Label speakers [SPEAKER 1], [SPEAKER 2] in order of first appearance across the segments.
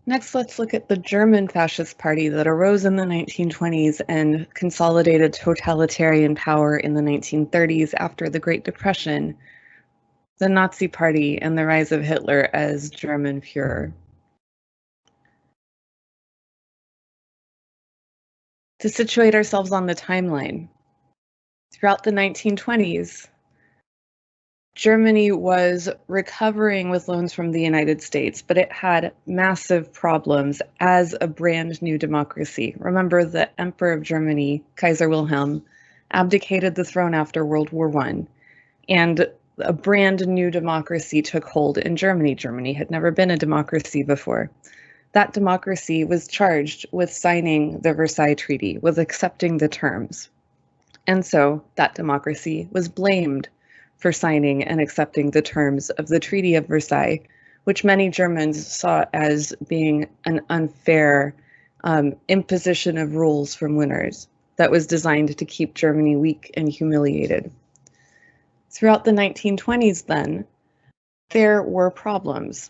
[SPEAKER 1] Next, let's look at the German Fascist Party that arose in the 1920s and consolidated totalitarian power in the 1930s after the Great Depression, the Nazi Party and the rise of Hitler as German Führer. To situate ourselves on the timeline, throughout the 1920s, Germany was recovering with loans from the United States, but it had massive problems as a brand new democracy. Remember, the Emperor of Germany, Kaiser Wilhelm, abdicated the throne after World War I, and a brand new democracy took hold in Germany. Germany had never been a democracy before. That democracy was charged with signing the Versailles Treaty, with accepting the terms. And so that democracy was blamed for signing and accepting the terms of the Treaty of Versailles, which many Germans saw as being an unfair imposition of rules from winners that was designed to keep Germany weak and humiliated. Throughout the 1920s, then, there were problems.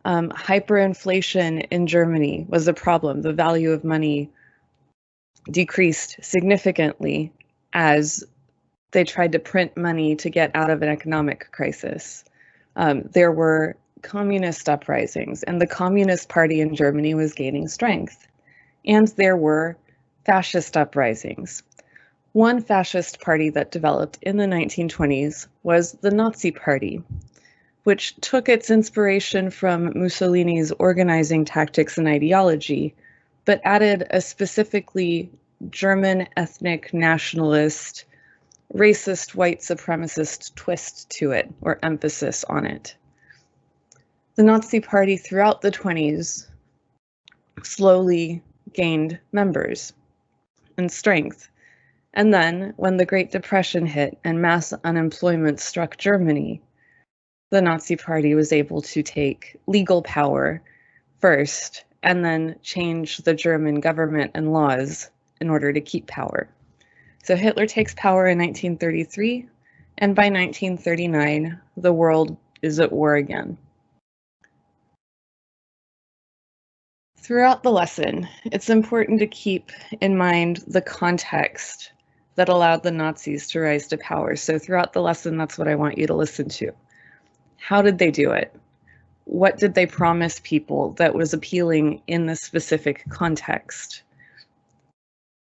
[SPEAKER 1] Hyperinflation in Germany was a problem. The value of money decreased significantly as they tried to print money to get out of an economic crisis. There were communist uprisings, and the Communist Party in Germany was gaining strength. And there were fascist uprisings. One fascist party that developed in the 1920s was the Nazi Party, which took its inspiration from Mussolini's organizing tactics and ideology, but added a specifically German ethnic nationalist, racist white supremacist twist to it, or emphasis on it. The Nazi Party throughout the 20s slowly gained members and strength. And then when the Great Depression hit and mass unemployment struck Germany, the Nazi Party was able to take legal power first and then change the German government and laws in order to keep power. So Hitler takes power in 1933, and by 1939, the world is at war again. Throughout the lesson, it's important to keep in mind the context that allowed the Nazis to rise to power. So throughout the lesson, that's what I want you to listen to. How did they do it? What did they promise people that was appealing in this specific context?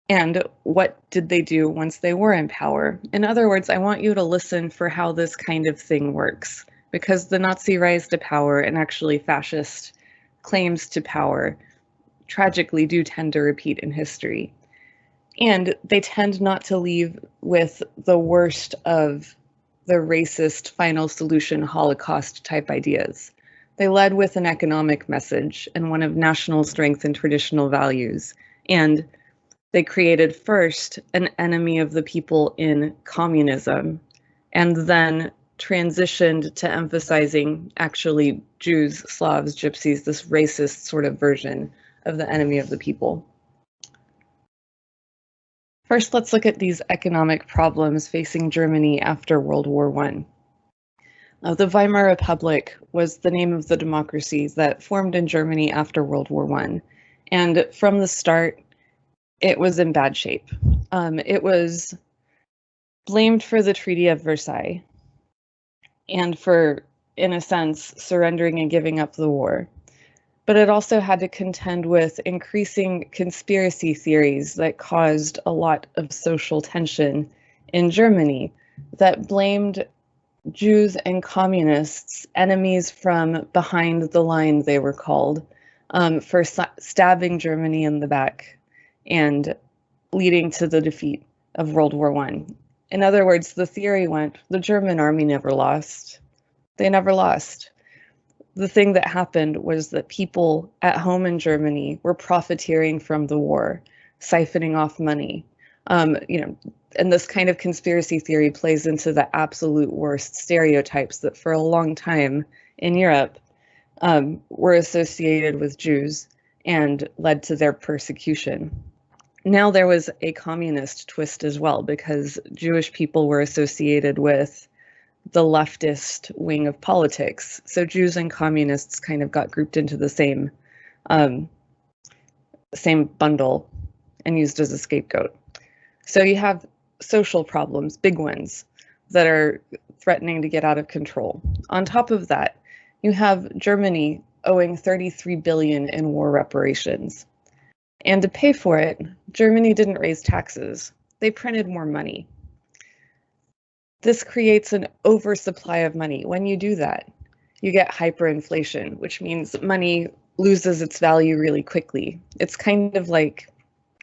[SPEAKER 1] And what did they do once they were in power? In other words, I want you to listen for how this kind of thing works, because the Nazi rise to power and actually fascist claims to power tragically do tend to repeat in history. And they tend not to leave with the worst of the racist final solution Holocaust type ideas. They led with an economic message and one of national strength and traditional values. And they created first an enemy of the people in communism, and then transitioned to emphasizing actually Jews, Slavs, Gypsies, this racist sort of version of the enemy of the people. First, let's look at these economic problems facing Germany after World War I. The Weimar Republic was the name of the democracy that formed in Germany after World War I. And from the start, it was in bad shape. It was blamed for the Treaty of Versailles and for, in a sense, surrendering and giving up the war. But it also had to contend with increasing conspiracy theories that caused a lot of social tension in Germany that blamed Jews and communists, enemies from behind the line, they were called, for stabbing Germany in the back and leading to the defeat of World War I. In other words, the theory went, the German army never lost. They never lost. The thing that happened was that people at home in Germany were profiteering from the war, siphoning off money. And this kind of conspiracy theory plays into the absolute worst stereotypes that for a long time in Europe were associated with Jews and led to their persecution. Now there was a communist twist as well, because Jewish people were associated with the leftist wing of politics. So Jews and communists kind of got grouped into the same same bundle, and used as a scapegoat. So you have social problems, big ones, that are threatening to get out of control. On top of that, you have Germany owing 33 billion in war reparations. And to pay for it, Germany didn't raise taxes. They printed more money. This creates an oversupply of money. When you do that, you get hyperinflation, which means money loses its value really quickly. It's kind of like,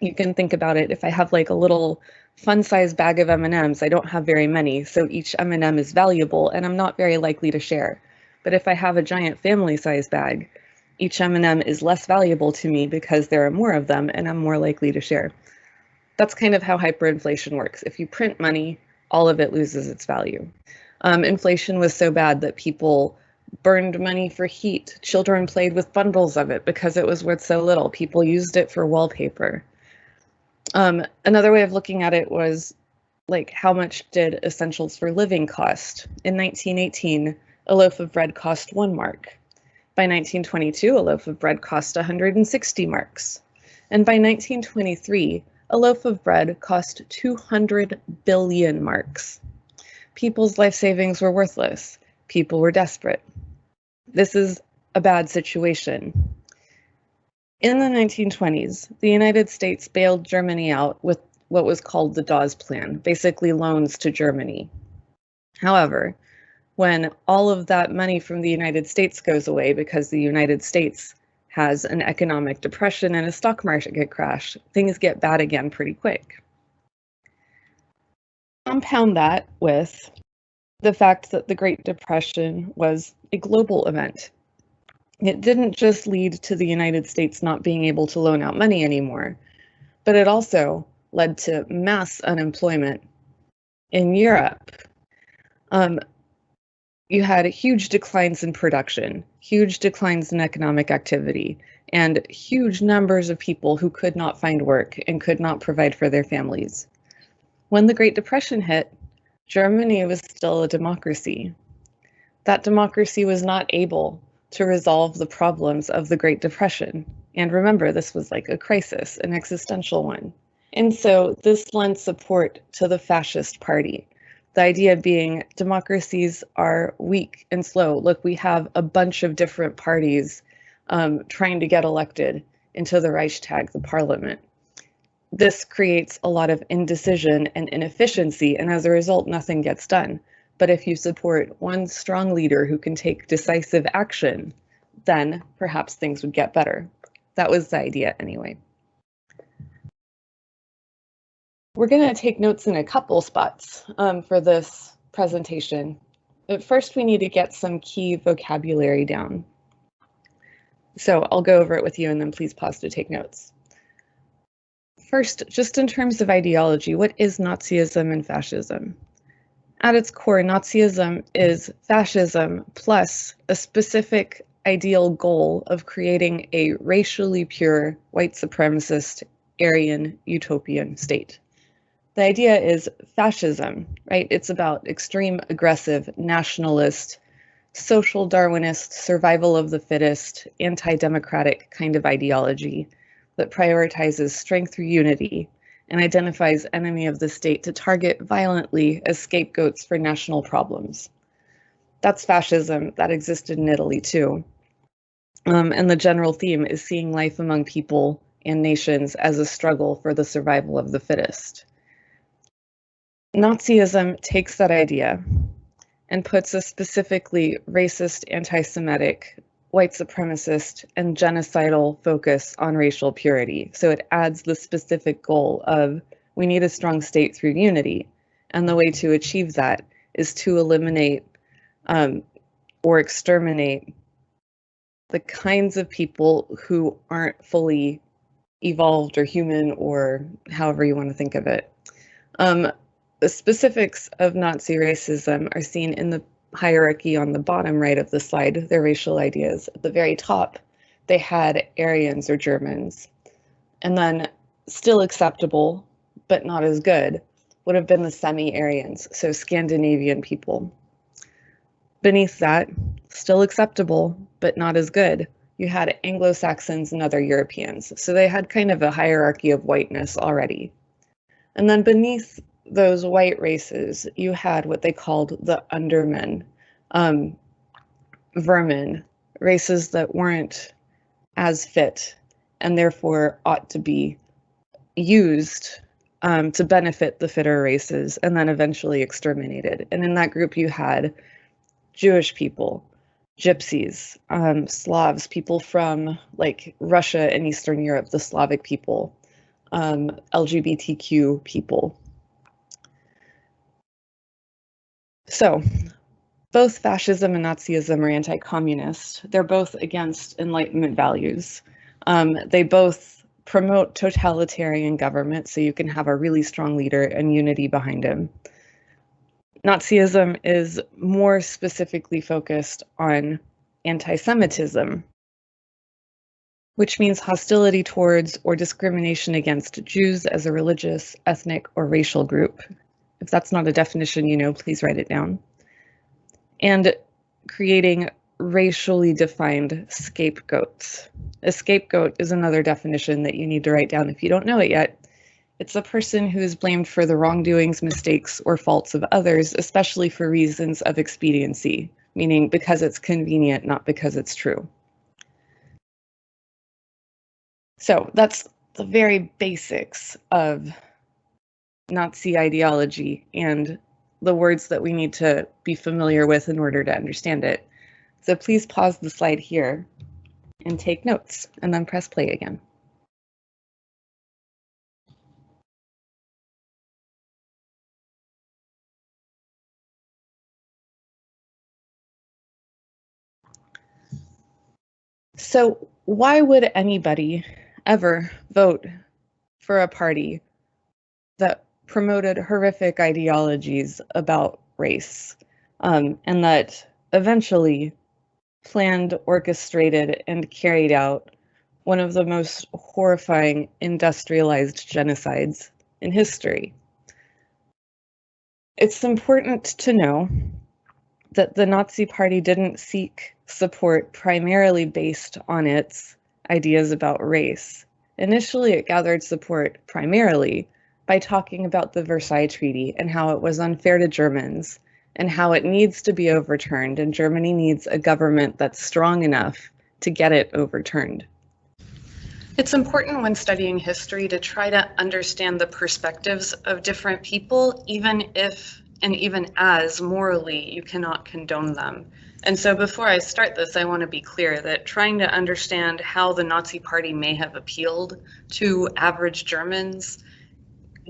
[SPEAKER 1] you can think about it, if I have like a little fun-sized bag of M&Ms, I don't have very many, so each M&M is valuable and I'm not very likely to share. But if I have a giant family-sized bag, each M&M is less valuable to me because there are more of them and I'm more likely to share. That's kind of how hyperinflation works. If you print money, all of it loses its value. Inflation was so bad that people burned money for heat. Children played with bundles of it because it was worth so little. People used it for wallpaper. Another way of looking at it was, like, how much did essentials for living cost? In 1918, a loaf of bread cost 1 mark. By 1922, a loaf of bread cost 160 marks. And by 1923, a loaf of bread cost 200 billion marks. People's life savings were worthless. People were desperate. This is a bad situation. In the 1920s, the United States bailed Germany out with what was called the Dawes Plan, basically loans to Germany. However, when all of that money from the United States goes away because the United States has an economic depression and a stock market crash, things get bad again pretty quick. Compound that with the fact that the Great Depression was a global event. It didn't just lead to the United States not being able to loan out money anymore, but it also led to mass unemployment in Europe. You had huge declines in production, huge declines in economic activity, and huge numbers of people who could not find work and could not provide for their families. When the Great Depression hit, Germany was still a democracy. That democracy was not able to resolve the problems of the Great Depression. And remember, this was like a crisis, an existential one. And so this lends support to the fascist party. The idea being democracies are weak and slow. Look, we have a bunch of different parties trying to get elected into the Reichstag, the parliament. This creates a lot of indecision and inefficiency, and as a result, nothing gets done. But if you support one strong leader who can take decisive action, then perhaps things would get better. That was the idea anyway. We're going to take notes in a couple spots for this presentation. But first, we need to get some key vocabulary down. So I'll go over it with you and then please pause to take notes. First, just in terms of ideology, what is Nazism and fascism? At its core, Nazism is fascism plus a specific ideal goal of creating a racially pure, white supremacist, Aryan, utopian state. The idea is fascism, right? It's about extreme, aggressive, nationalist, social Darwinist, survival of the fittest, anti-democratic kind of ideology that prioritizes strength through unity and identifies enemy of the state to target violently as scapegoats for national problems. That's fascism. That existed in Italy too. And the general theme is seeing life among people and nations as a struggle for the survival of the fittest. Nazism takes that idea and puts a specifically racist, anti-Semitic, white supremacist, and genocidal focus on racial purity. So it adds the specific goal of we need a strong state through unity. And the way to achieve that is to eliminate or exterminate the kinds of people who aren't fully evolved or human or however you want to think of it. The specifics of Nazi racism are seen in the hierarchy on the bottom right of the slide, their racial ideas. At the very top, they had Aryans or Germans. And then still acceptable, but not as good, would have been the semi-Aryans, so Scandinavian people. Beneath that, still acceptable, but not as good, you had Anglo-Saxons and other Europeans. So they had kind of a hierarchy of whiteness already. And then beneath those white races, you had what they called the undermen, vermin, races that weren't as fit and therefore ought to be used to benefit the fitter races and then eventually exterminated. And in that group, you had Jewish people, Gypsies, Slavs, people from like Russia and Eastern Europe, the Slavic people, LGBTQ people. So both fascism and Nazism are anti-communist. They're both against Enlightenment values. They both promote totalitarian government so you can have a really strong leader and unity behind him. Nazism is more specifically focused on anti-Semitism, which means hostility towards or discrimination against Jews as a religious, ethnic, or racial group. If that's not a definition you know, please write it down. And creating racially defined scapegoats. A scapegoat is another definition that you need to write down if you don't know it yet. It's a person who is blamed for the wrongdoings, mistakes, or faults of others, especially for reasons of expediency, meaning because it's convenient, not because it's true. So that's the very basics of Nazi ideology and the words that we need to be familiar with in order to understand it. So please pause the slide here and take notes, and then press play again. So why would anybody ever vote for a party that promoted horrific ideologies about race, and that eventually planned, orchestrated, and carried out one of the most horrifying industrialized genocides in history? It's important to know that the Nazi Party didn't seek support primarily based on its ideas about race. Initially, it gathered support primarily by talking about the Versailles Treaty and how it was unfair to Germans and how it needs to be overturned, and Germany needs a government that's strong enough to get it overturned. It's important when studying history to try to understand the perspectives of different people, even if and even as morally you cannot condone them. And so before I start this, I want to be clear that trying to understand how the Nazi Party may have appealed to average Germans,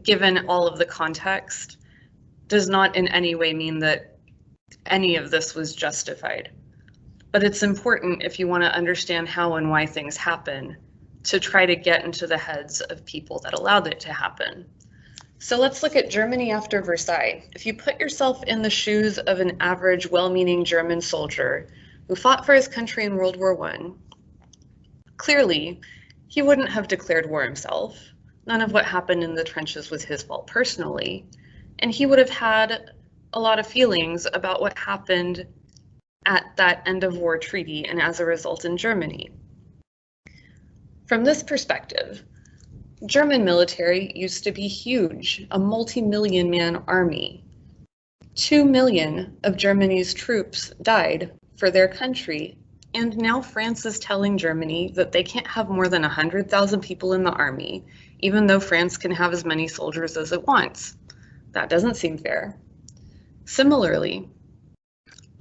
[SPEAKER 1] given all of the context, does not in any way mean that any of this was justified. But it's important, if you want to understand how and why things happen, to try to get into the heads of people that allowed it to happen. So let's look at Germany after Versailles. If you put yourself in the shoes of an average, well-meaning German soldier who fought for his country in World War I, clearly, he wouldn't have declared war himself. None of what happened in the trenches was his fault personally, and he would have had a lot of feelings about what happened at that end of war treaty and as a result in Germany. From this perspective, German military used to be huge, a multi-million man army. 2 million of Germany's troops died for their country, and now France is telling Germany that they can't have more than 100,000 people in the army, even though France can have as many soldiers as it wants. That doesn't seem fair. Similarly,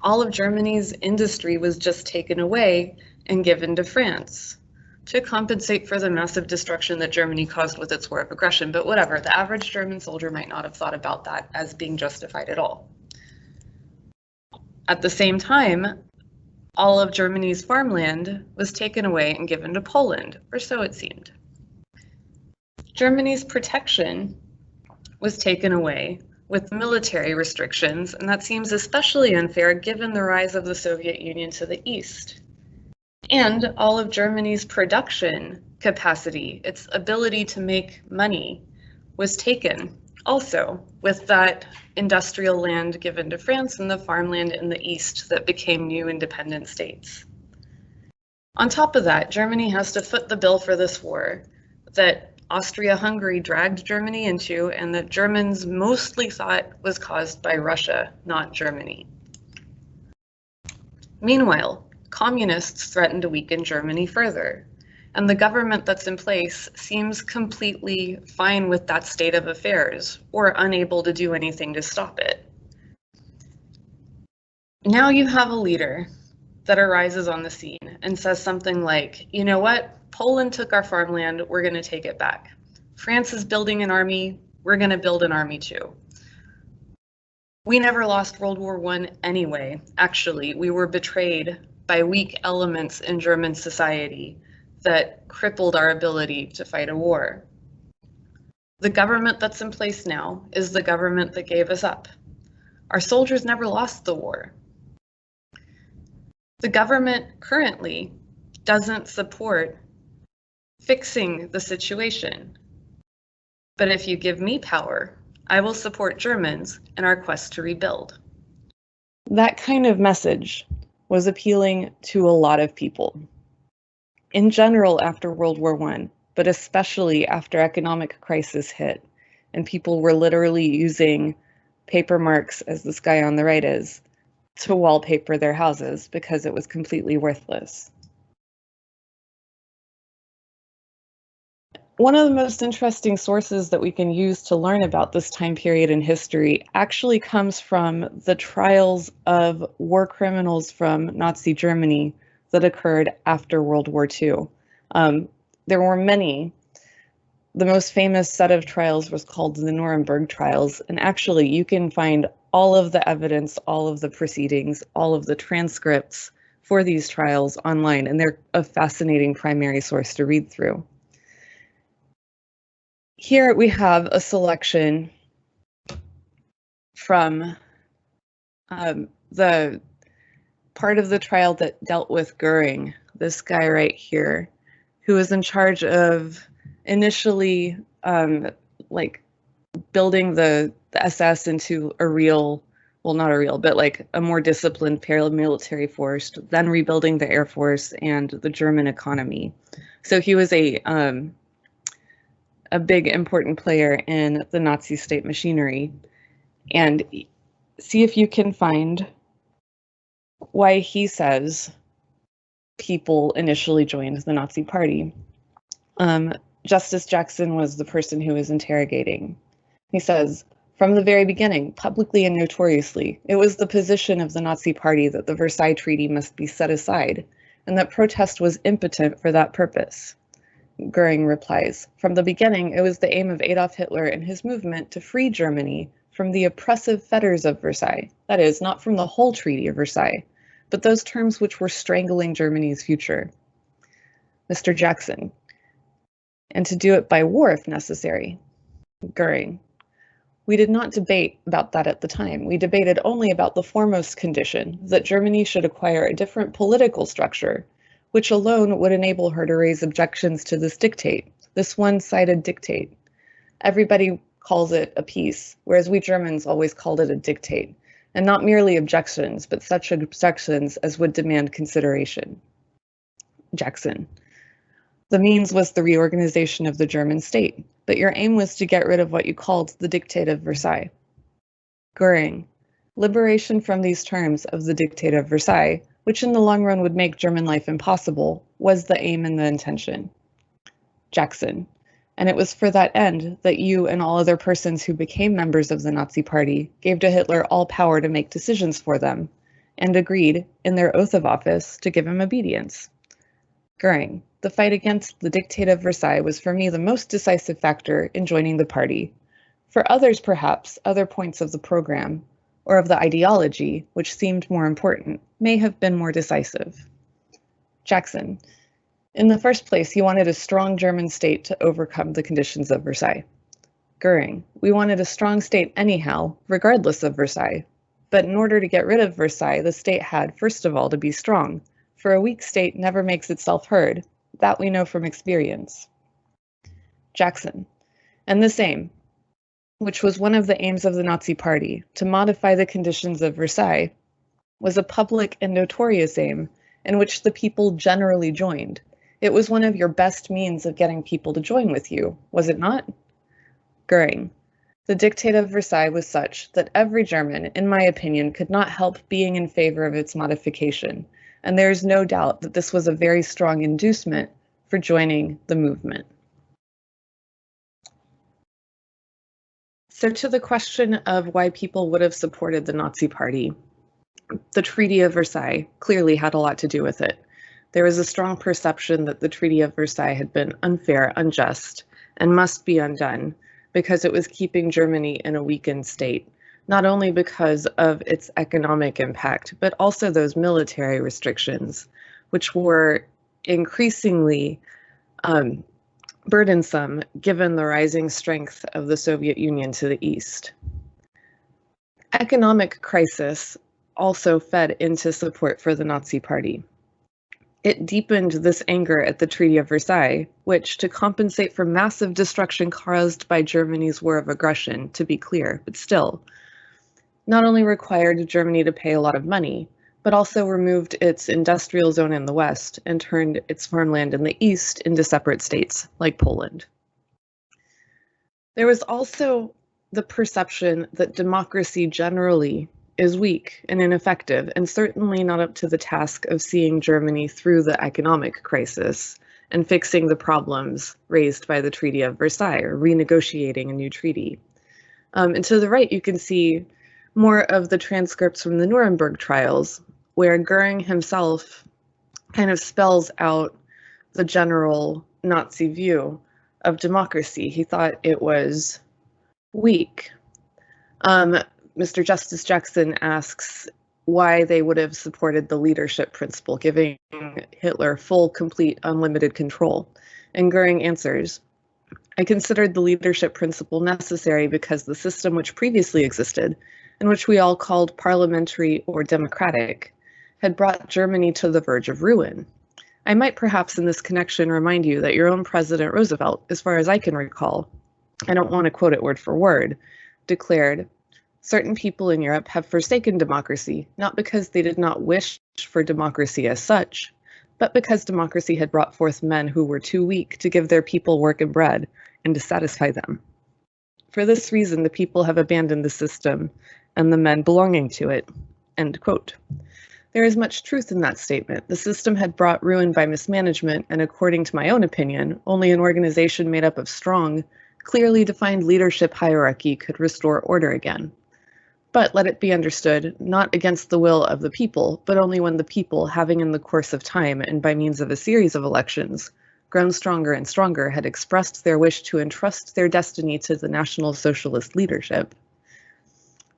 [SPEAKER 1] all of Germany's industry was just taken away and given to France to compensate for the massive destruction that Germany caused with its war of aggression. But whatever, the average German soldier might not have thought about that as being justified at all. At the same time, all of Germany's farmland was taken away and given to Poland, or so it seemed. Germany's protection was taken away with military restrictions, and that seems especially unfair given the rise of the Soviet Union to the east. And all of Germany's production capacity, its ability to make money, was taken also with that industrial land given to France and the farmland in the east that became new independent states. On top of that, Germany has to foot the bill for this war that Austria-Hungary dragged Germany into, and that Germans mostly thought was caused by Russia, not Germany. Meanwhile, communists threaten to weaken Germany further, and the government that's in place seems completely fine with that state of affairs, or unable to do anything to stop it. Now you have a leader that arises on the scene and says something like, you know what, Poland took our farmland, we're going to take it back. France is building an army, we're going to build an army too. We never lost World War I anyway. Actually, we were betrayed by weak elements in German society that crippled our ability to fight a war. The government that's in place now is the government that gave us up. Our soldiers never lost the war. The government currently doesn't support fixing the situation. But if you give me power, I will support Germans in our quest to rebuild. That kind of message was appealing to a lot of people. In general, after World War I, but especially after economic crisis hit, and people were literally using paper marks, as this guy on the right is, to wallpaper their houses because it was completely worthless. One of the most interesting sources that we can use to learn about this time period in history actually comes from the trials of war criminals from Nazi Germany that occurred after World War II. There were many. The most famous set of trials was called the Nuremberg Trials, and actually you can find all of the evidence, all of the proceedings, all of the transcripts for these trials online, and they're a fascinating primary source to read through. Here we have a selection from the part of the trial that dealt with Goering, this guy right here, who was in charge of initially like building the SS into a real, well, not a real, but like a more disciplined paramilitary force, then rebuilding the Air Force and the German economy. So he was a big important player in the Nazi state machinery. And see if you can find why he says people initially joined the Nazi Party. Justice Jackson was the person who was interrogating. He says, from the very beginning, publicly and notoriously, it was the position of the Nazi Party that the Versailles Treaty must be set aside, and that protest was impotent for that purpose. Goering replies, from the beginning, it was the aim of Adolf Hitler and his movement to free Germany from the oppressive fetters of Versailles. That is, not from the whole Treaty of Versailles, but those terms which were strangling Germany's future. Mr. Jackson, and to do it by war if necessary. Goering, we did not debate about that at the time. We debated only about the foremost condition, that Germany should acquire a different political structure, which alone would enable her to raise objections to this dictate, this one-sided dictate. Everybody calls it a peace, whereas we Germans always called it a dictate, and not merely objections, but such objections as would demand consideration. Jackson, the means was the reorganization of the German state, but your aim was to get rid of what you called the Dictate of Versailles. Goering, liberation from these terms of the Dictate of Versailles, which in the long run would make German life impossible, was the aim and the intention. Jackson, and it was for that end that you and all other persons who became members of the Nazi Party gave to Hitler all power to make decisions for them, and agreed, in their oath of office, to give him obedience. Goering, the fight against the Dictate of Versailles was for me the most decisive factor in joining the party. For others, perhaps, other points of the program, or of the ideology, which seemed more important, may have been more decisive. Jackson, in the first place, he wanted a strong German state to overcome the conditions of Versailles. Goering, we wanted a strong state anyhow, regardless of Versailles. But in order to get rid of Versailles, the state had, first of all, to be strong, for a weak state never makes itself heard. That we know from experience. Jackson, and the same, which was one of the aims of the Nazi Party, to modify the conditions of Versailles, was a public and notorious aim, in which the people generally joined. It was one of your best means of getting people to join with you, was it not? Goering. The Dictate of Versailles was such that every German, in my opinion, could not help being in favor of its modification, and there is no doubt that this was a very strong inducement for joining the movement. So to the question of why people would have supported the Nazi Party, the Treaty of Versailles clearly had a lot to do with it. There was a strong perception that the Treaty of Versailles had been unfair, unjust, and must be undone because it was keeping Germany in a weakened state, not only because of its economic impact, but also those military restrictions, which were increasingly burdensome given the rising strength of the Soviet Union to the east. Economic crisis also fed into support for the Nazi Party. It deepened this anger at the Treaty of Versailles, which, to compensate for massive destruction caused by Germany's war of aggression, to be clear, but still, not only required Germany to pay a lot of money, but also removed its industrial zone in the west and turned its farmland in the east into separate states, like Poland. There was also the perception that democracy generally is weak and ineffective, and certainly not up to the task of seeing Germany through the economic crisis and fixing the problems raised by the Treaty of Versailles, or renegotiating a new treaty. And to the right, you can see more of the transcripts from the Nuremberg trials, where Goering himself kind of spells out the general Nazi view of democracy. He thought it was weak. Mr. Justice Jackson asks why they would have supported the leadership principle, giving Hitler full, complete, unlimited control. And Goering answers, I considered the leadership principle necessary because the system which previously existed, and which we all called parliamentary or democratic, had brought Germany to the verge of ruin. I might perhaps in this connection remind you that your own President Roosevelt, as far as I can recall, I don't want to quote it word for word, declared, certain people in Europe have forsaken democracy, not because they did not wish for democracy as such, but because democracy had brought forth men who were too weak to give their people work and bread and to satisfy them. For this reason, the people have abandoned the system and the men belonging to it. End quote. There is much truth in that statement. The system had brought ruin by mismanagement, and according to my own opinion, only an organization made up of strong, clearly defined leadership hierarchy could restore order again. But let it be understood, not against the will of the people, but only when the people, having in the course of time and by means of a series of elections, grown stronger and stronger, had expressed their wish to entrust their destiny to the National Socialist leadership.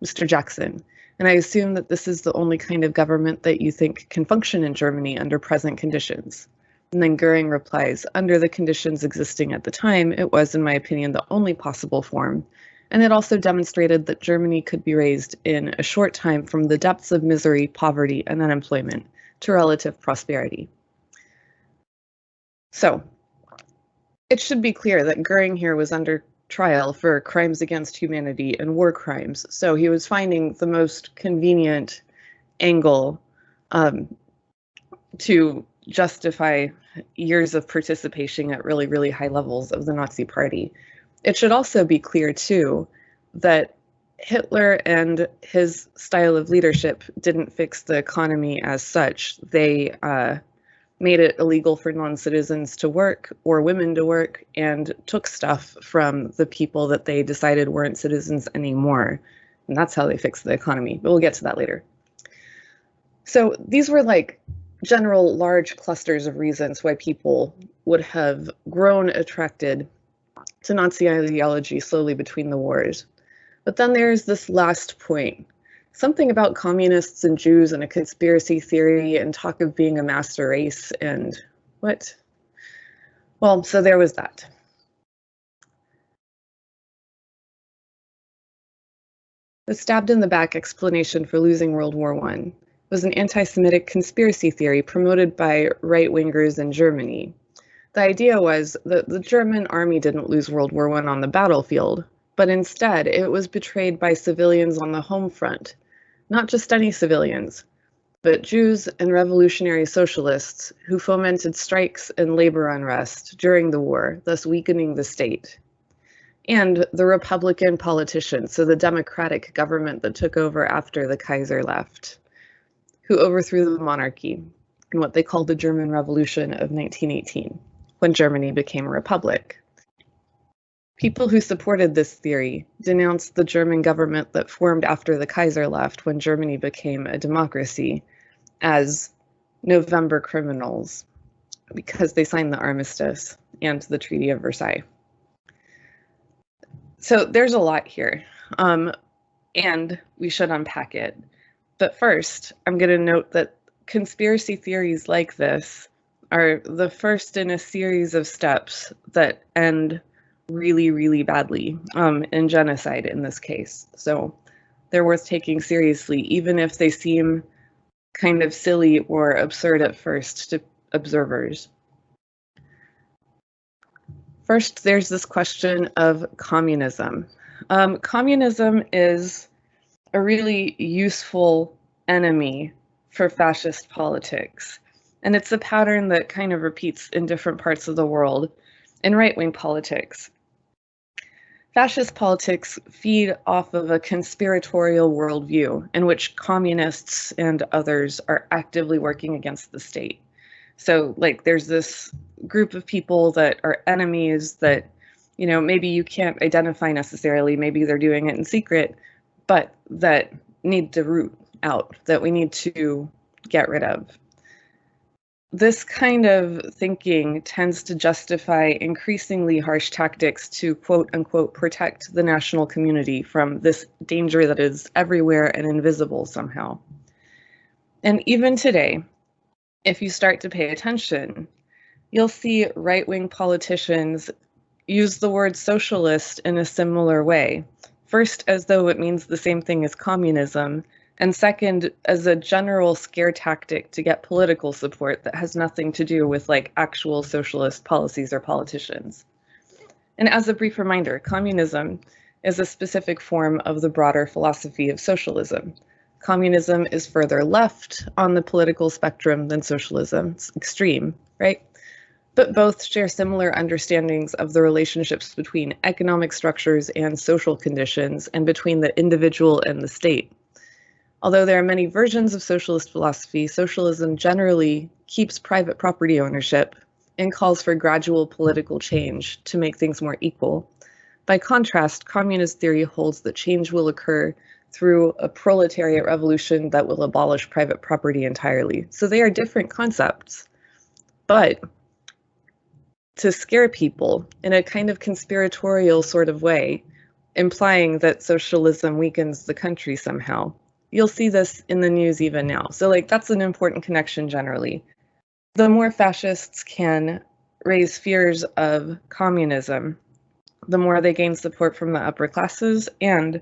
[SPEAKER 1] Mr. Jackson, and I assume that this is the only kind of government that you think can function in Germany under present conditions. And then Goering replies, under the conditions existing at the time, it was, in my opinion, the only possible form, and it also demonstrated that Germany could be raised in a short time from the depths of misery, poverty, and unemployment to relative prosperity. So, it should be clear that Goering here was under trial for crimes against humanity and war crimes, so he was finding the most convenient angle to justify years of participation at really, really high levels of the Nazi Party. It should also be clear, too, that Hitler and his style of leadership didn't fix the economy as such. They made it illegal for non-citizens to work or women to work and took stuff from the people that they decided weren't citizens anymore. And that's how they fixed the economy, but we'll get to that later. So these were like general large clusters of reasons why people would have grown attracted to Nazi ideology slowly between the wars. But then there's this last point. Something about communists and Jews and a conspiracy theory and talk of being a master race and what? Well, so there was that. The stabbed in the back explanation for losing World War I was an anti-Semitic conspiracy theory promoted by right-wingers in Germany. The idea was that the German army didn't lose World War I on the battlefield, but instead it was betrayed by civilians on the home front. Not just any civilians, but Jews and revolutionary socialists who fomented strikes and labor unrest during the war, thus weakening the state. And the Republican politicians, so the democratic government that took over after the Kaiser left, who overthrew the monarchy in what they called the German Revolution of 1918, when Germany became a republic. People who supported this theory denounced the German government that formed after the Kaiser left when Germany became a democracy as November criminals because they signed the armistice and the Treaty of Versailles. So there's a lot here, and we should unpack it. But first, I'm going to note that conspiracy theories like this are the first in a series of steps that end really, really badly, in genocide in this case. So they're worth taking seriously, even if they seem kind of silly or absurd at first to observers. First, there's this question of communism. Communism is a really useful enemy for fascist politics, and it's a pattern that kind of repeats in different parts of the world in right-wing politics. Fascist politics feed off of a conspiratorial worldview in which communists and others are actively working against the state. So, like, there's this group of people that are enemies that, you know, maybe you can't identify necessarily, maybe they're doing it in secret, but that need to root out, that we need to get rid of. This kind of thinking tends to justify increasingly harsh tactics to quote unquote protect the national community from this danger that is everywhere and invisible somehow. And even today, if you start to pay attention, you'll see right-wing politicians use the word socialist in a similar way. First, as though it means the same thing as communism, and second, as a general scare tactic to get political support that has nothing to do with like actual socialist policies or politicians. And as a brief reminder, communism is a specific form of the broader philosophy of socialism. Communism is further left on the political spectrum than socialism. It's extreme, right? But both share similar understandings of the relationships between economic structures and social conditions and between the individual and the state. Although there are many versions of socialist philosophy, socialism generally keeps private property ownership and calls for gradual political change to make things more equal. By contrast, communist theory holds that change will occur through a proletariat revolution that will abolish private property entirely. So they are different concepts, but to scare people in a kind of conspiratorial sort of way, implying that socialism weakens the country somehow. You'll see this in the news even now. So like that's an important connection generally. The more fascists can raise fears of communism, the more they gain support from the upper classes and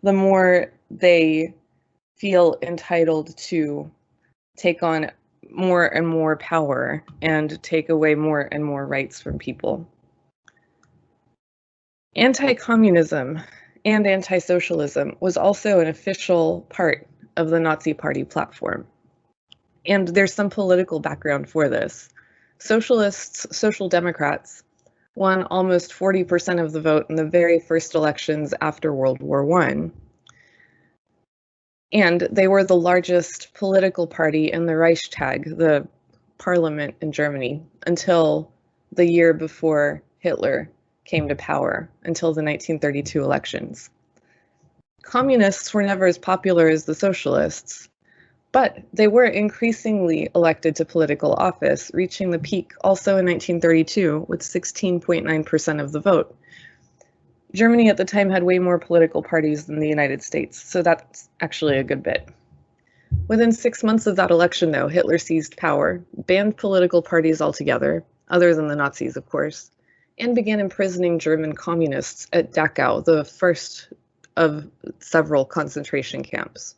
[SPEAKER 1] the more they feel entitled to take on more and more power and take away more and more rights from people. Anti-communism and anti-socialism was also an official part of the Nazi Party platform. And there's some political background for this. Socialists, Social Democrats, won almost 40% of the vote in the very first elections after World War I. And they were the largest political party in the Reichstag, the parliament in Germany, until the year before Hitler came to power, until the 1932 elections. Communists were never as popular as the socialists, but they were increasingly elected to political office, reaching the peak also in 1932 with 16.9% of the vote. Germany at the time had way more political parties than the United States, so that's actually a good bit. Within 6 months of that election, though, Hitler seized power, banned political parties altogether, other than the Nazis, of course, and began imprisoning German communists at Dachau, the first of several concentration camps.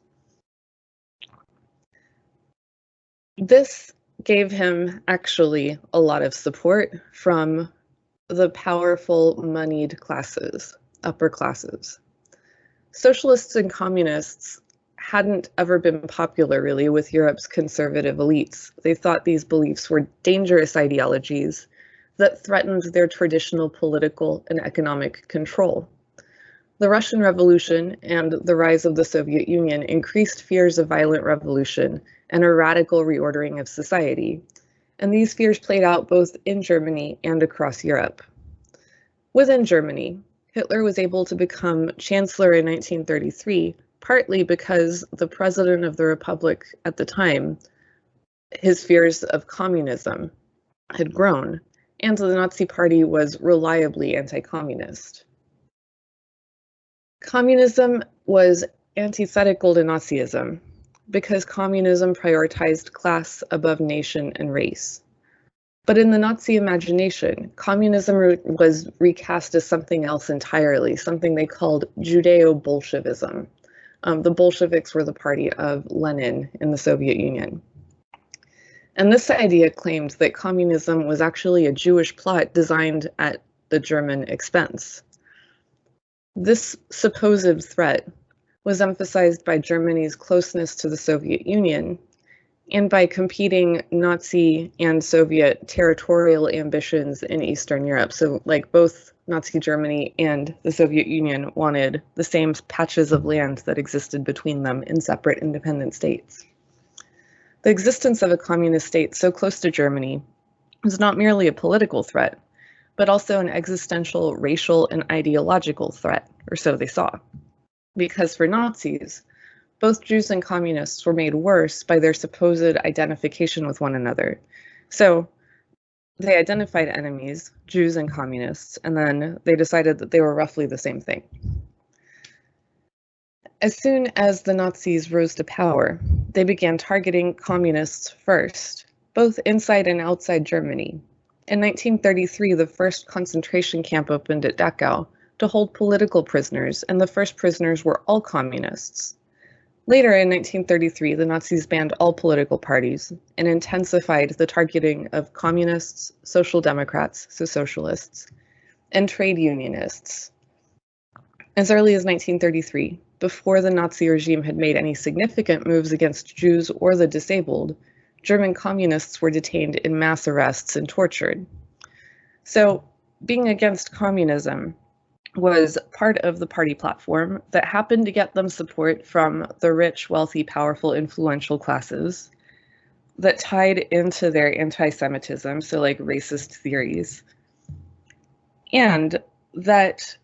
[SPEAKER 1] This gave him actually a lot of support from the powerful, moneyed classes, upper classes. Socialists and communists hadn't ever been popular really with Europe's conservative elites. They thought these beliefs were dangerous ideologies that threatened their traditional political and economic control. The Russian Revolution and the rise of the Soviet Union increased fears of violent revolution and a radical reordering of society, and these fears played out both in Germany and across Europe. Within Germany, Hitler was able to become chancellor in 1933, partly because the president of the Republic at the time, his fears of communism had grown, and the Nazi Party was reliably anti-communist. Communism was antithetical to Nazism because communism prioritized class above nation and race. But in the Nazi imagination, communism was recast as something else entirely, something they called Judeo-Bolshevism. The Bolsheviks were the party of Lenin in the Soviet Union. And this idea claimed that communism was actually a Jewish plot designed at the German expense. This supposed threat was emphasized by Germany's closeness to the Soviet Union and by competing Nazi and Soviet territorial ambitions in Eastern Europe. So like both Nazi Germany and the Soviet Union wanted the same patches of land that existed between them in separate independent states. The existence of a communist state so close to Germany was not merely a political threat, but also an existential, racial, and ideological threat, or so they saw. Because for Nazis, both Jews and communists were made worse by their supposed identification with one another. So they identified enemies, Jews and communists, and then they decided that they were roughly the same thing. As soon as the Nazis rose to power, they began targeting communists first, both inside and outside Germany. In 1933, the first concentration camp opened at Dachau to hold political prisoners, and the first prisoners were all communists. Later in 1933, the Nazis banned all political parties and intensified the targeting of communists, social democrats, so socialists, and trade unionists. As early as 1933, before the Nazi regime had made any significant moves against Jews or the disabled, German communists were detained in mass arrests and tortured. So, being against communism was part of the party platform that happened to get them support from the rich, wealthy, powerful, influential classes that tied into their anti-Semitism, so like racist theories, and that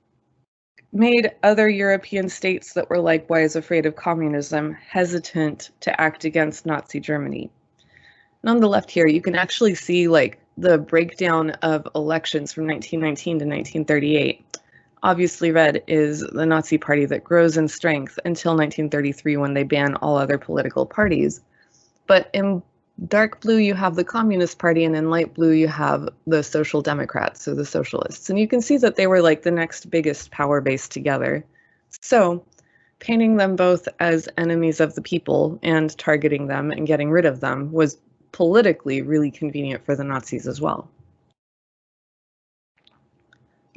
[SPEAKER 1] made other European states that were likewise afraid of communism hesitant to act against Nazi Germany. And on the left here, you can actually see like the breakdown of elections from 1919 to 1938. Obviously red is the Nazi Party that grows in strength until 1933 when they ban all other political parties. But in dark blue, you have the Communist Party, and in light blue, you have the Social Democrats, so the Socialists. And you can see that they were like the next biggest power base together. So painting them both as enemies of the people and targeting them and getting rid of them was politically really convenient for the Nazis as well.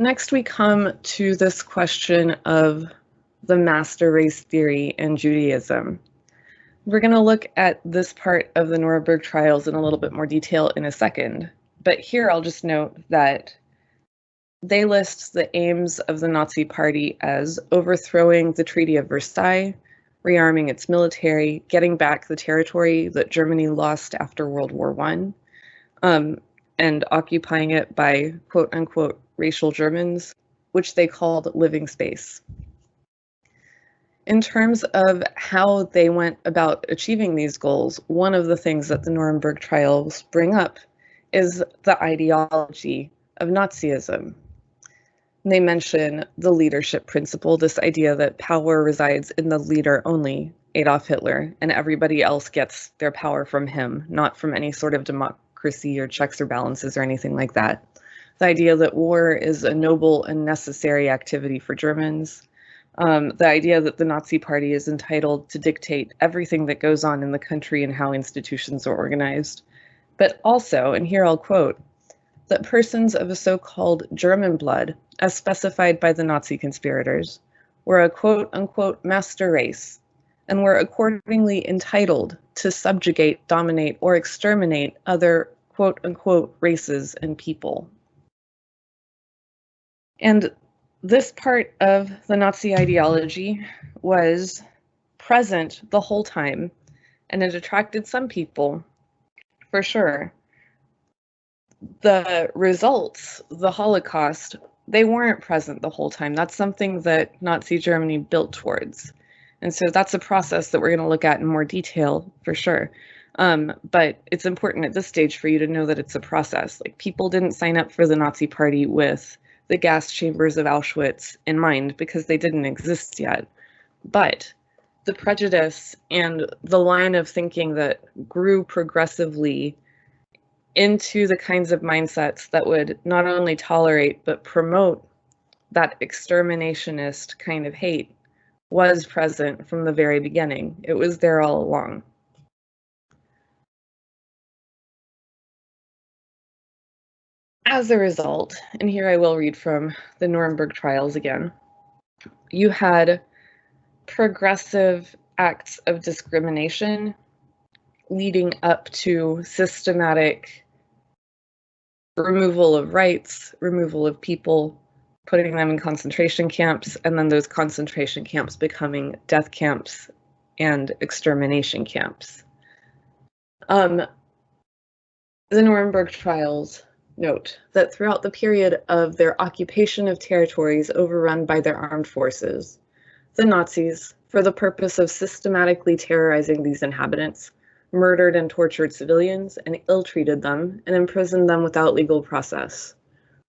[SPEAKER 1] Next, we come to this question of the master race theory and Judaism. We're going to look at this part of the Nuremberg trials in a little bit more detail in a second, but here I'll just note that they list the aims of the Nazi Party as overthrowing the Treaty of Versailles, rearming its military, getting back the territory that Germany lost after World War I, and occupying it by quote-unquote racial Germans, which they called living space. In terms of how they went about achieving these goals, one of the things that the Nuremberg trials bring up is the ideology of Nazism. They mention the leadership principle, this idea that power resides in the leader only, Adolf Hitler, and everybody else gets their power from him, not from any sort of democracy or checks or balances or anything like that. The idea that war is a noble and necessary activity for Germans. The idea that the Nazi Party is entitled to dictate everything that goes on in the country and how institutions are organized. But also, and here I'll quote, that persons of a so-called German blood, as specified by the Nazi conspirators, were a quote-unquote master race, and were accordingly entitled to subjugate, dominate, or exterminate other quote-unquote races and people. And this part of the Nazi ideology was present the whole time, and it attracted some people, for sure. The results, the Holocaust, they weren't present the whole time. That's something that Nazi Germany built towards. And so that's a process that we're going to look at in more detail, for sure. But it's important at this stage for you to know that it's a process. Like, people didn't sign up for the Nazi Party with the gas chambers of Auschwitz in mind, because they didn't exist yet. But the prejudice and the line of thinking that grew progressively into the kinds of mindsets that would not only tolerate but promote that exterminationist kind of hate was present from the very beginning. It was there all along. As a result, and here I will read from the Nuremberg trials again, you had progressive acts of discrimination leading up to systematic removal of rights, removal of people, putting them in concentration camps, and then those concentration camps becoming death camps and extermination camps. The Nuremberg trials note that throughout the period of their occupation of territories overrun by their armed forces, the Nazis, for the purpose of systematically terrorizing these inhabitants, murdered and tortured civilians and ill-treated them and imprisoned them without legal process.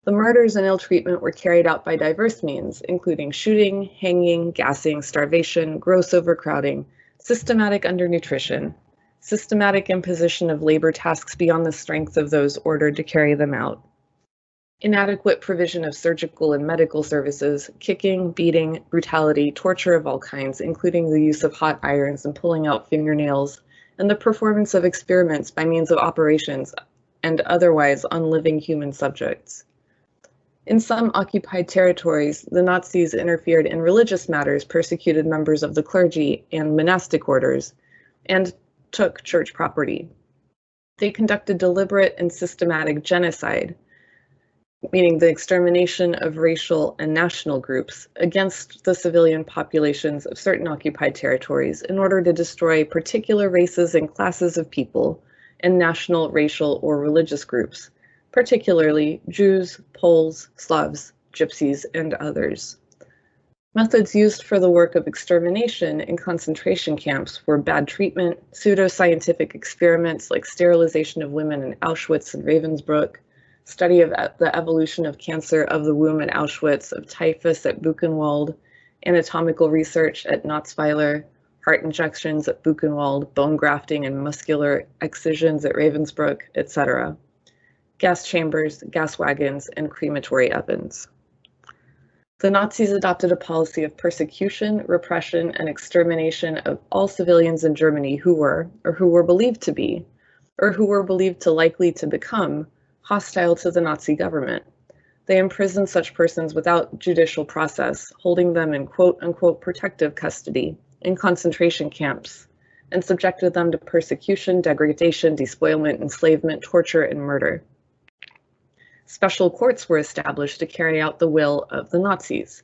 [SPEAKER 1] The murders and ill-treatment were carried out by diverse means, including shooting, hanging, gassing, starvation, gross overcrowding, systematic undernutrition, systematic imposition of labor tasks beyond the strength of those ordered to carry them out, inadequate provision of surgical and medical services, kicking, beating, brutality, torture of all kinds, including the use of hot irons and pulling out fingernails, and the performance of experiments by means of operations and otherwise on living human subjects. In some occupied territories, the Nazis interfered in religious matters, persecuted members of the clergy and monastic orders, and took church property. They conducted deliberate and systematic genocide, meaning the extermination of racial and national groups, against the civilian populations of certain occupied territories in order to destroy particular races and classes of people and national, racial, or religious groups, particularly Jews, Poles, Slavs, Gypsies, and others. Methods used for the work of extermination in concentration camps were bad treatment, pseudo-scientific experiments like sterilization of women in Auschwitz and Ravensbrück, study of the evolution of cancer of the womb at Auschwitz, of typhus at Buchenwald, anatomical research at Notzweiler, heart injections at Buchenwald, bone grafting and muscular excisions at Ravensbrück, etc. Gas chambers, gas wagons, and crematory ovens. The Nazis adopted a policy of persecution, repression, and extermination of all civilians in Germany who were, or who were believed to be, or who were believed to likely to become, hostile to the Nazi government. They imprisoned such persons without judicial process, holding them in quote-unquote protective custody in concentration camps, and subjected them to persecution, degradation, despoilment, enslavement, torture, and murder. Special courts were established to carry out the will of the Nazis.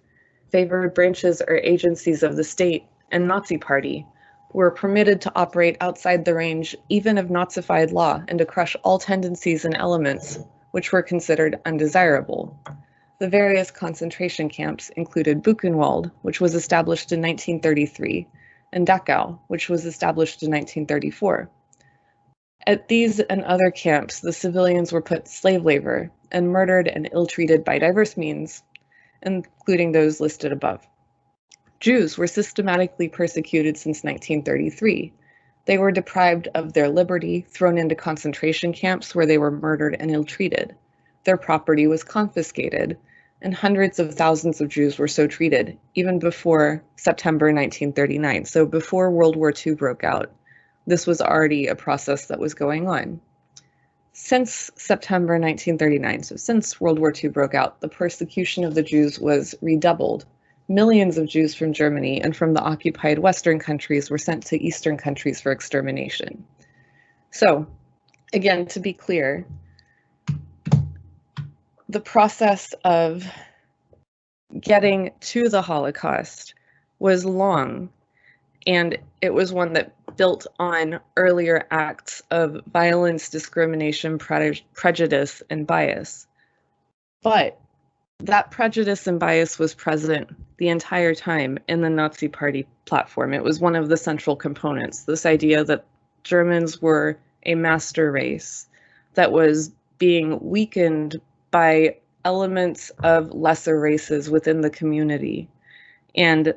[SPEAKER 1] Favored branches or agencies of the state and Nazi Party were permitted to operate outside the range even of Nazified law and to crush all tendencies and elements which were considered undesirable. The various concentration camps included Buchenwald, which was established in 1933, and Dachau, which was established in 1934. At these and other camps, the civilians were put slave labor and murdered and ill-treated by diverse means, including those listed above. Jews were systematically persecuted since 1933. They were deprived of their liberty, thrown into concentration camps where they were murdered and ill-treated. Their property was confiscated, and hundreds of thousands of Jews were so treated, even before September 1939, so before World War II broke out. This was already a process that was going on. Since September 1939, so since World War II broke out, the persecution of the Jews was redoubled millions of Jews from Germany and from the occupied Western countries were sent to Eastern countries for extermination. So, again, to be clear, the process of getting to the Holocaust was long, and it was one that built on earlier acts of violence, discrimination, prejudice, and bias. But that prejudice and bias was present the entire time in the Nazi Party platform. It was one of the central components, this idea that Germans were a master race that was being weakened by elements of lesser races within the community. And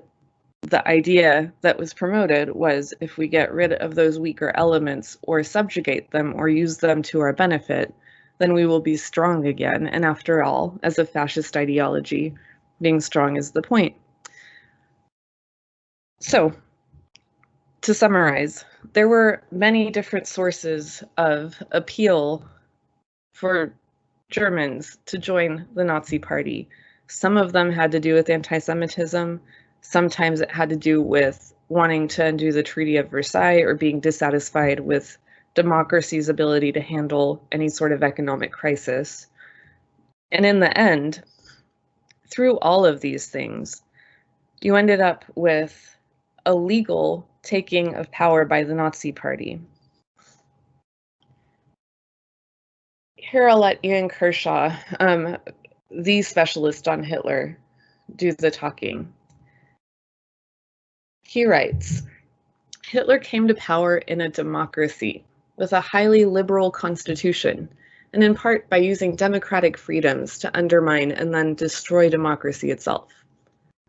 [SPEAKER 1] the idea that was promoted was, if we get rid of those weaker elements or subjugate them or use them to our benefit, then we will be strong again. And after all, as a fascist ideology, being strong is the point. So, to summarize, there were many different sources of appeal for Germans to join the Nazi Party. Some of them had to do with anti-Semitism. Sometimes it had to do with wanting to undo the Treaty of Versailles or being dissatisfied with democracy's ability to handle any sort of economic crisis. And in the end, through all of these things, you ended up with a legal taking of power by the Nazi Party. Here I'll let Ian KERSHAW, the specialist on Hitler, do the talking. He writes, Hitler came to power in a democracy with a highly liberal constitution, and in part by using democratic freedoms to undermine and then destroy democracy itself.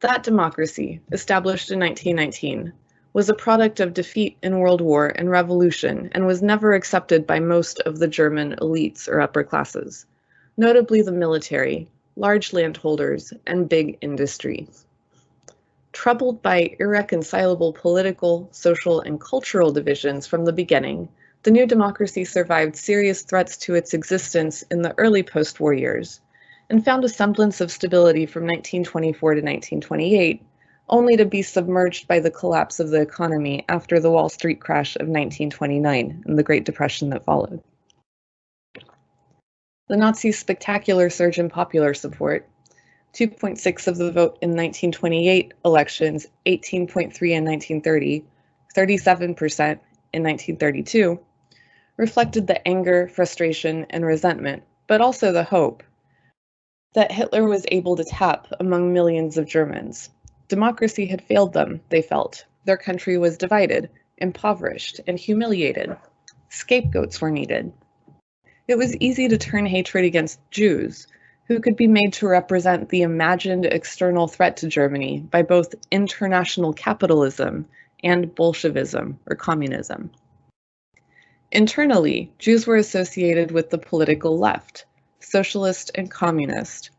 [SPEAKER 1] That democracy, established in 1919, was a product of defeat in World War and revolution and was never accepted by most of the German elites or upper classes, notably the military, large landholders, and big industry. Troubled by irreconcilable political, social, and cultural divisions from the beginning, the new democracy survived serious threats to its existence in the early post-war years, and found a semblance of stability from 1924 to 1928, only to be submerged by the collapse of the economy after the Wall Street crash of 1929 and the Great Depression that followed. The Nazis' spectacular surge in popular support, 2.6% of the vote in 1928 elections, 18.3% in 1930, 37% in 1932, reflected the anger, frustration, and resentment, but also the hope that Hitler was able to tap among millions of Germans. Democracy had failed them, they felt. Their country was divided, impoverished, and humiliated. Scapegoats were needed. It was easy to turn hatred against Jews, who could be made to represent the imagined external threat to Germany by both international capitalism and Bolshevism or communism. Internally, Jews were associated with the political left, socialist and communist,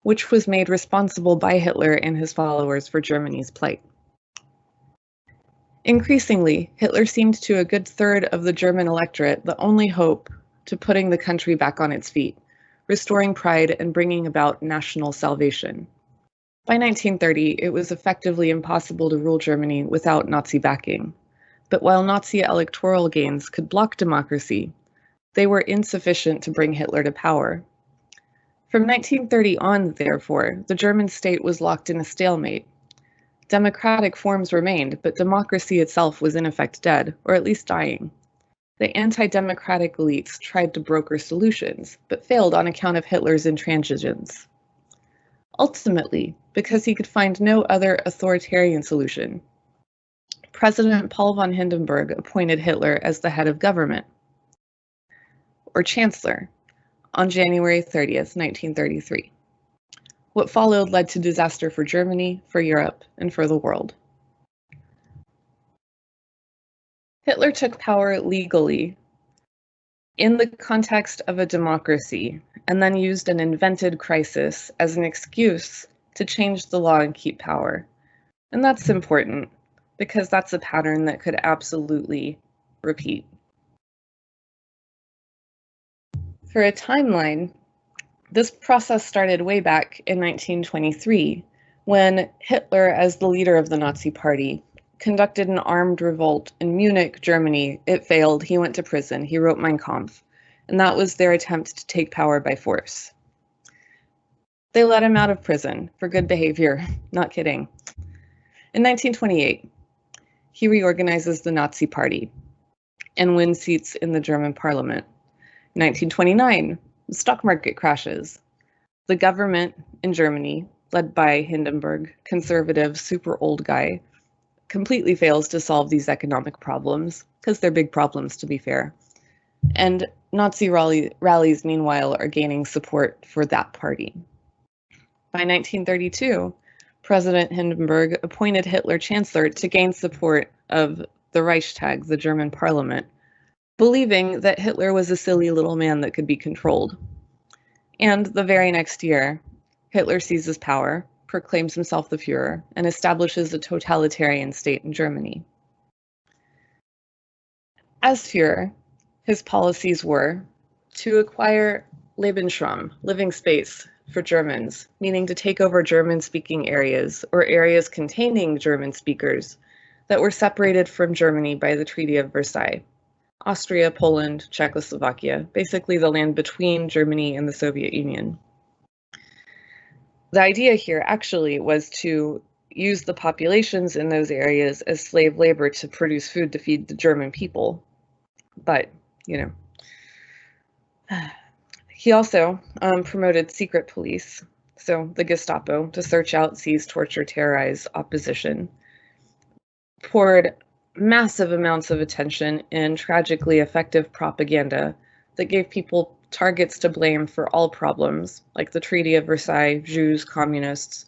[SPEAKER 1] which was made responsible by Hitler and his followers for Germany's plight. Increasingly, Hitler seemed to a good third of the German electorate the only hope to putting the country back on its feet, restoring pride and bringing about national salvation. By 1930, it was effectively impossible to rule Germany without Nazi backing. But while Nazi electoral gains could block democracy, they were insufficient to bring Hitler to power. From 1930 on, therefore, the German state was locked in a stalemate. Democratic forms remained, but democracy itself was in effect dead, or at least dying. The anti-democratic elites tried to broker solutions, but failed on account of Hitler's intransigence. Ultimately, because he could find no other authoritarian solution, President Paul von Hindenburg appointed Hitler as the head of government, or chancellor, on January 30th, 1933. What followed led to disaster for Germany, for Europe, and for the world. Hitler took power legally in the context of a democracy, and then used an invented crisis as an excuse to change the law and keep power. And that's important, because that's a pattern that could absolutely repeat. For a timeline, this process started way back in 1923, when Hitler, as the leader of the Nazi Party, conducted an armed revolt in Munich, Germany. It failed. He went to prison. He wrote Mein Kampf, and that was their attempt to take power by force. They let him out of prison for good behavior. Not kidding. In 1928, he reorganizes the Nazi Party and wins seats in the German parliament. In 1929, the stock market crashes. The government in Germany, led by Hindenburg, conservative, super old guy, completely fails to solve these economic problems, because they're big problems, to be fair. And Nazi rallies, meanwhile, are gaining support for that party. By 1932, President Hindenburg appointed Hitler chancellor to gain support of the Reichstag, the German parliament, believing that Hitler was a silly little man that could be controlled. And the very next year, Hitler seizes power, proclaims himself the Führer, and establishes a totalitarian state in Germany. As Führer, his policies were to acquire Lebensraum, living space, for Germans, meaning to take over German-speaking areas or areas containing German speakers that were separated from Germany by the Treaty of Versailles. Austria, Poland, Czechoslovakia, basically the land between Germany and the Soviet Union. The idea here actually was to use the populations in those areas as slave labor to produce food to feed the German people. But, you know, he also promoted secret police, so the Gestapo, to search out, seize, torture, terrorize opposition, poured massive amounts of attention and tragically effective propaganda that gave people targets to blame for all problems, like the Treaty of Versailles, Jews, communists,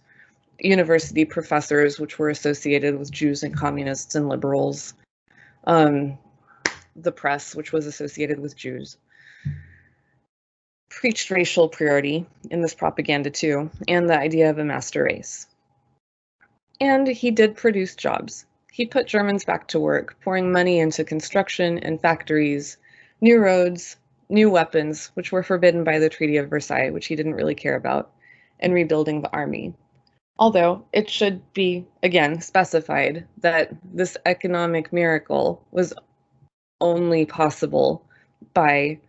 [SPEAKER 1] university professors, which were associated with Jews and communists and liberals, the press, which was associated with Jews. Preached racial purity in this propaganda too, and the idea of a master race. And he did produce jobs. He put Germans back to work, pouring money into construction and factories, new roads, new weapons, which were forbidden by the Treaty of Versailles, which he didn't really care about, and rebuilding the army. Although it should be, again, specified that this economic miracle was only possible by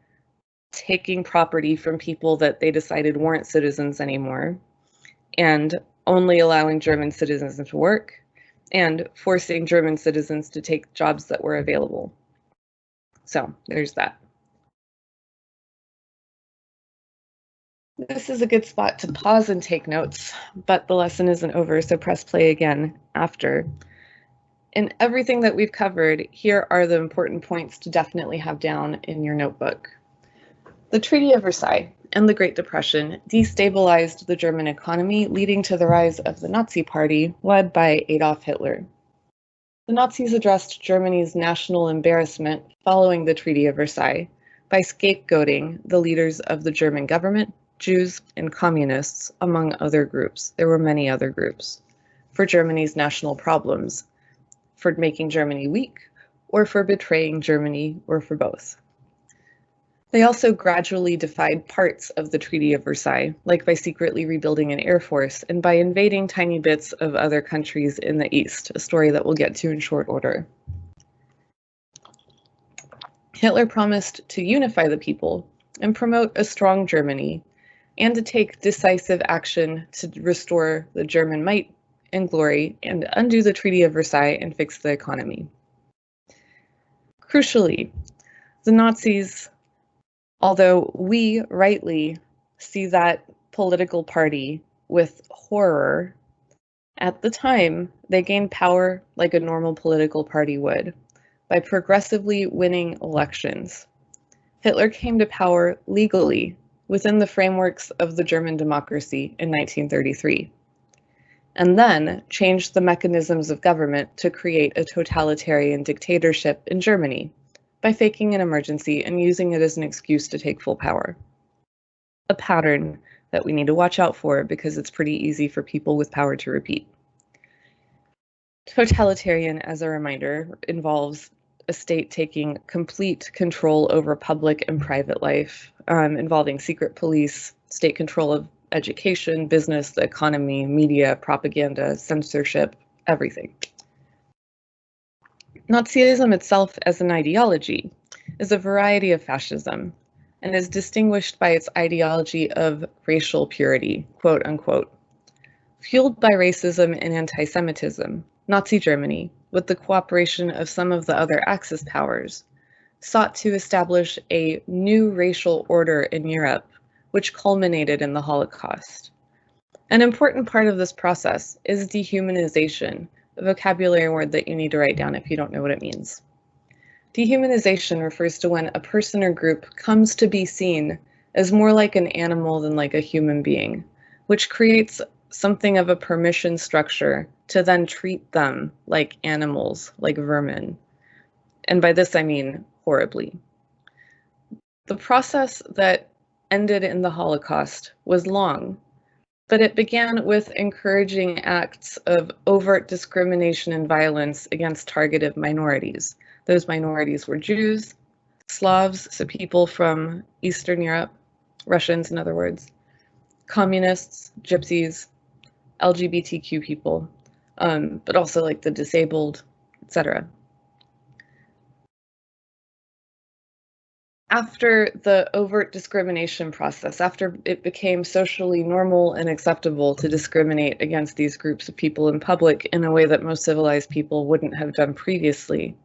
[SPEAKER 1] taking property from people that they decided weren't citizens anymore, and only allowing German citizens to work, and forcing German citizens to take jobs that were available. So there's that. This is a good spot to pause and take notes, but the lesson isn't over, so press play again after. In everything that we've covered, here are the important points to definitely have down in your notebook. The Treaty of Versailles and the Great Depression destabilized the German economy, leading to the rise of the Nazi Party, led by Adolf Hitler. The Nazis addressed Germany's national embarrassment following the Treaty of Versailles by scapegoating the leaders of the German government, Jews, and communists, among other groups. There were many other groups, for Germany's national problems, for making Germany weak, or for betraying Germany, or for both. They also gradually defied parts of the Treaty of Versailles, like by secretly rebuilding an air force and by invading tiny bits of other countries in the East, a story that we'll get to in short order. Hitler promised to unify the people and promote a strong Germany, and to take decisive action to restore the German might and glory and undo the Treaty of Versailles and fix the economy. Crucially, the Nazis, although we rightly see that political party with horror, at the time they gained power like a normal political party would, by progressively winning elections. Hitler came to power legally within the frameworks of the German democracy in 1933, and then changed the mechanisms of government to create a totalitarian dictatorship in Germany by faking an emergency and using it as an excuse to take full power. A pattern that we need to watch out for because it's pretty easy for people with power to repeat. Totalitarian, as a reminder, involves a state taking complete control over public and private life, involving secret police, state control of education, business, the economy, media, propaganda, censorship, everything. Nazism itself as an ideology is a variety of fascism and is distinguished by its ideology of racial purity, quote unquote. Fueled by racism and anti-Semitism, Nazi Germany, with the cooperation of some of the other Axis powers, sought to establish a new racial order in Europe, which culminated in the Holocaust. An important part of this process is dehumanization, a vocabulary word that you need to write down if you don't know what it means. Dehumanization refers to when a person or group comes to be seen as more like an animal than like a human being, which creates something of a permission structure to then treat them like animals, like vermin. And by this I mean horribly. The process that ended in the Holocaust was long, but it began with encouraging acts of overt discrimination and violence against targeted minorities. Those minorities were Jews, Slavs, so people from Eastern Europe, Russians in other words, communists, gypsies, LGBTQ people, but also like the disabled, etc. After the overt discrimination process, after it became socially normal and acceptable to discriminate against these groups of people in public in a way that most civilized people wouldn't have done previously,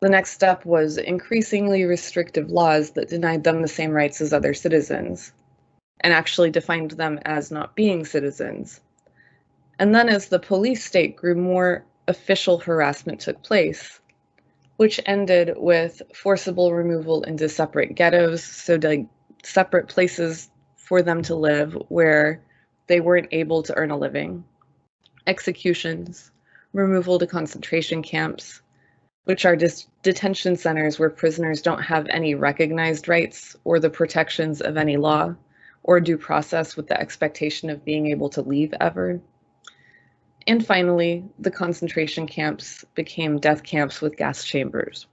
[SPEAKER 1] the next step was increasingly restrictive laws that denied them the same rights as other citizens, and actually defined them as not being citizens. And then as the police state grew, more official harassment took place, which ended with forcible removal into separate ghettos, so like separate places for them to live where they weren't able to earn a living, executions, removal to concentration camps, which are detention centers where prisoners don't have any recognized rights or the protections of any law or due process with the expectation of being able to leave ever. And finally, the concentration camps became death camps with gas chambers.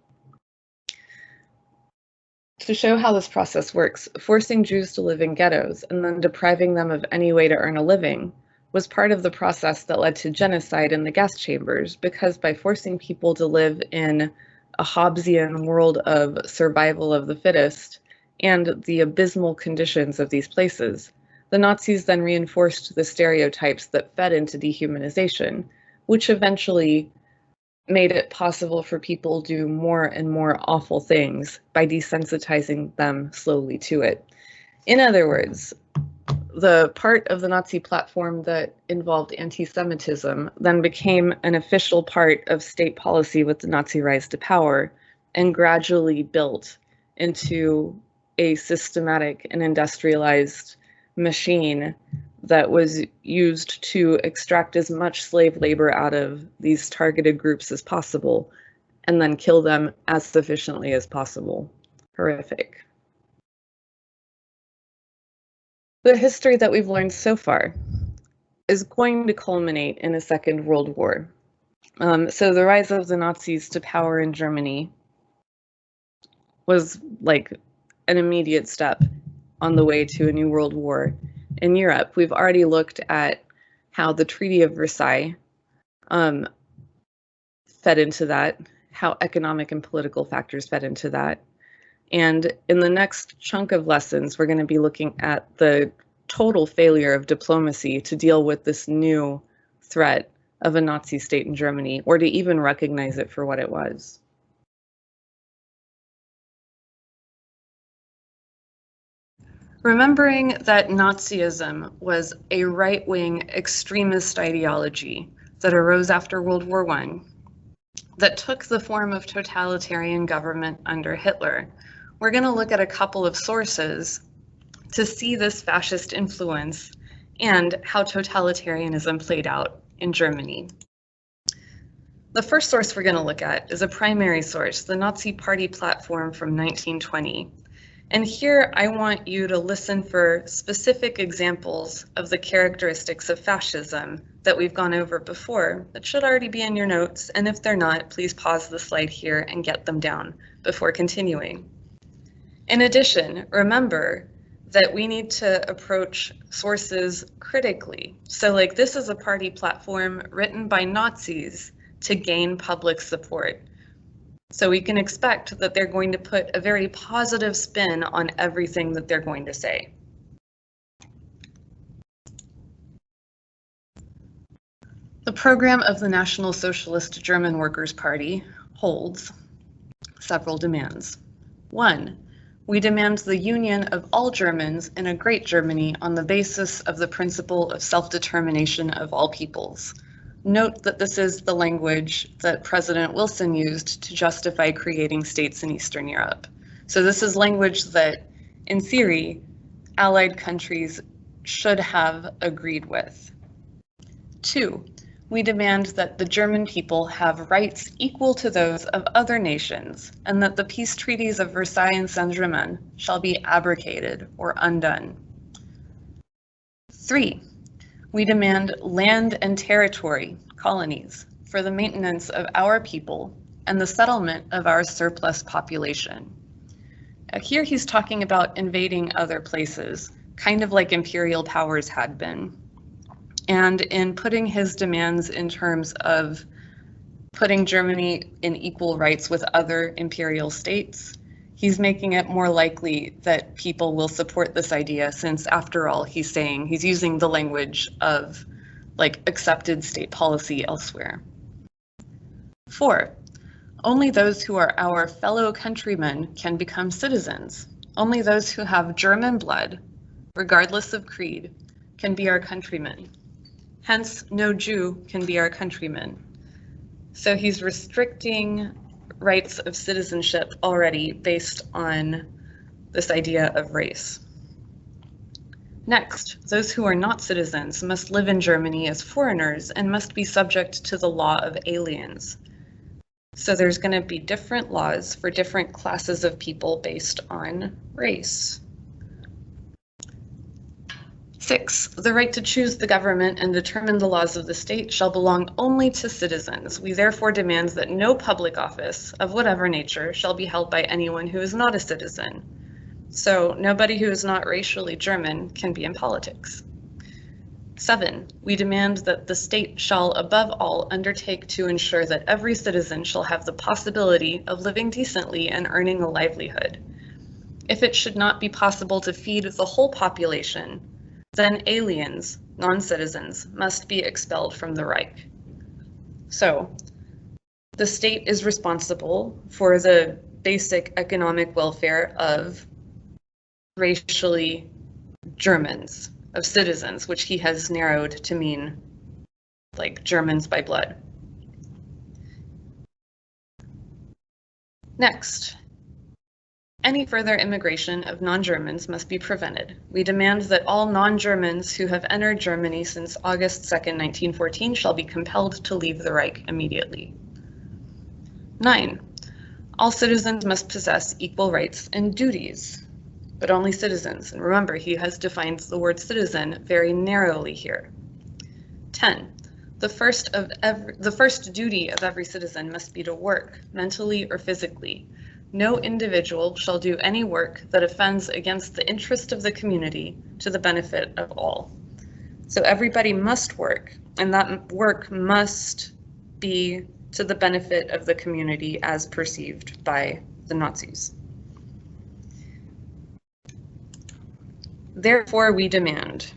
[SPEAKER 1] To show how this process works, forcing Jews to live in ghettos and then depriving them of any way to earn a living was part of the process that led to genocide in the gas chambers, because by forcing people to live in a Hobbesian world of survival of the fittest and the abysmal conditions of these places, the Nazis then reinforced the stereotypes that fed into dehumanization, which eventually made it possible for people to do more and more awful things by desensitizing them slowly to it. In other words, the part of the Nazi platform that involved anti-Semitism then became an official part of state policy with the Nazi rise to power and gradually built into a systematic and industrialized machine that was used to extract as much slave labor out of these targeted groups as possible and then kill them as efficiently as possible. Horrific. The history that we've learned so far is going to culminate in a Second World War. So the rise of the Nazis to power in Germany was like an immediate step on the way to a new world war in Europe. We've already looked at how the Treaty of Versailles fed into that, how economic and political factors fed into that. And in the next chunk of lessons, we're going to be looking at the total failure of diplomacy to deal with this new threat of a Nazi state in Germany, or to even recognize it for what it was. Remembering that Nazism was a right-wing extremist ideology that arose after World War I, that took the form of totalitarian government under Hitler, we're going to look at a couple of sources to see this fascist influence and how totalitarianism played out in Germany. The first source we're going to look at is a primary source, the Nazi Party platform from 1920. And here I want you to listen for specific examples of the characteristics of fascism that we've gone over before that should already be in your notes, and if they're not, please pause the slide here and get them down before continuing. In addition, remember that we need to approach sources critically. So like, this is a party platform written by Nazis to gain public support. So we can expect that they're going to put a very positive spin on everything that they're going to say. The program of the National Socialist German Workers' Party holds several demands. 1. We demand the union of all Germans in a great Germany on the basis of the principle of self-determination of all peoples. Note that this is the language that President Wilson used to justify creating states in Eastern Europe. So this is language that, in theory, Allied countries should have agreed with. 2. We demand that the German people have rights equal to those of other nations, and that the peace treaties of Versailles and Saint-Germain shall be abrogated or undone. 3. We demand land and territory, colonies, for the maintenance of our people and the settlement of our surplus population. Here he's talking about invading other places, kind of like imperial powers had been. And in putting his demands in terms of putting Germany in equal rights with other imperial states, he's making it more likely that people will support this idea, since after all, he's using the language of like accepted state policy elsewhere. 4. Only those who are our fellow countrymen can become citizens. Only those who have German blood, regardless of creed, can be our countrymen. Hence, no Jew can be our countryman. So he's restricting rights of citizenship already based on this idea of race. Next, those who are not citizens must live in Germany as foreigners and must be subject to the law of aliens. So there's going to be different laws for different classes of people based on race. 6. The right to choose the government and determine the laws of the state shall belong only to citizens. We therefore demand that no public office of whatever nature shall be held by anyone who is not a citizen. So nobody who is not racially German can be in politics. 7. We demand that the state shall above all undertake to ensure that every citizen shall have the possibility of living decently and earning a livelihood. If it should not be possible to feed the whole population, then aliens, non-citizens, must be expelled from the Reich. So, the state is responsible for the basic economic welfare of racially Germans, of citizens, which he has narrowed to mean like Germans by blood. Next. Any further immigration of non-Germans must be prevented. We demand that all non-Germans who have entered Germany since August 2nd, 1914 shall be compelled to leave the Reich immediately. 9. All citizens must possess equal rights and duties, but only citizens. And remember, he has defined the word citizen very narrowly here. 10. The first duty of every citizen must be to work, mentally or physically. No individual shall do any work that offends against the interest of the community to the benefit of all. So everybody must work, and that work must be to the benefit of the community as perceived by the Nazis. Therefore, we demand,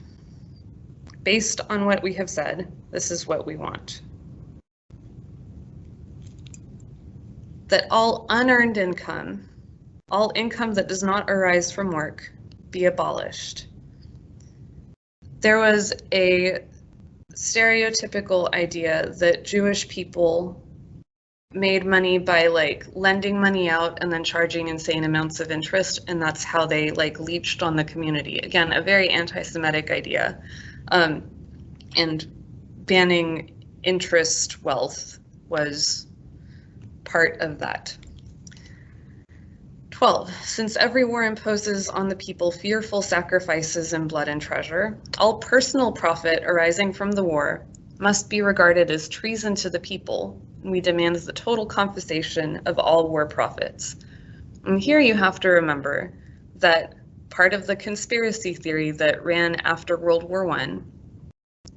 [SPEAKER 1] based on what we have said, this is what we want. That all unearned income, all income that does not arise from work, be abolished. There was a stereotypical idea that Jewish people made money by like lending money out and then charging insane amounts of interest, and that's how they like leached on the community. Again, a very anti-Semitic idea, and banning interest wealth was part of that. 12. Since every war imposes on the people fearful sacrifices in blood and treasure, all personal profit arising from the war must be regarded as treason to the people, and we demand the total confiscation of all war profits. And here you have to remember that part of the conspiracy theory that ran after World War I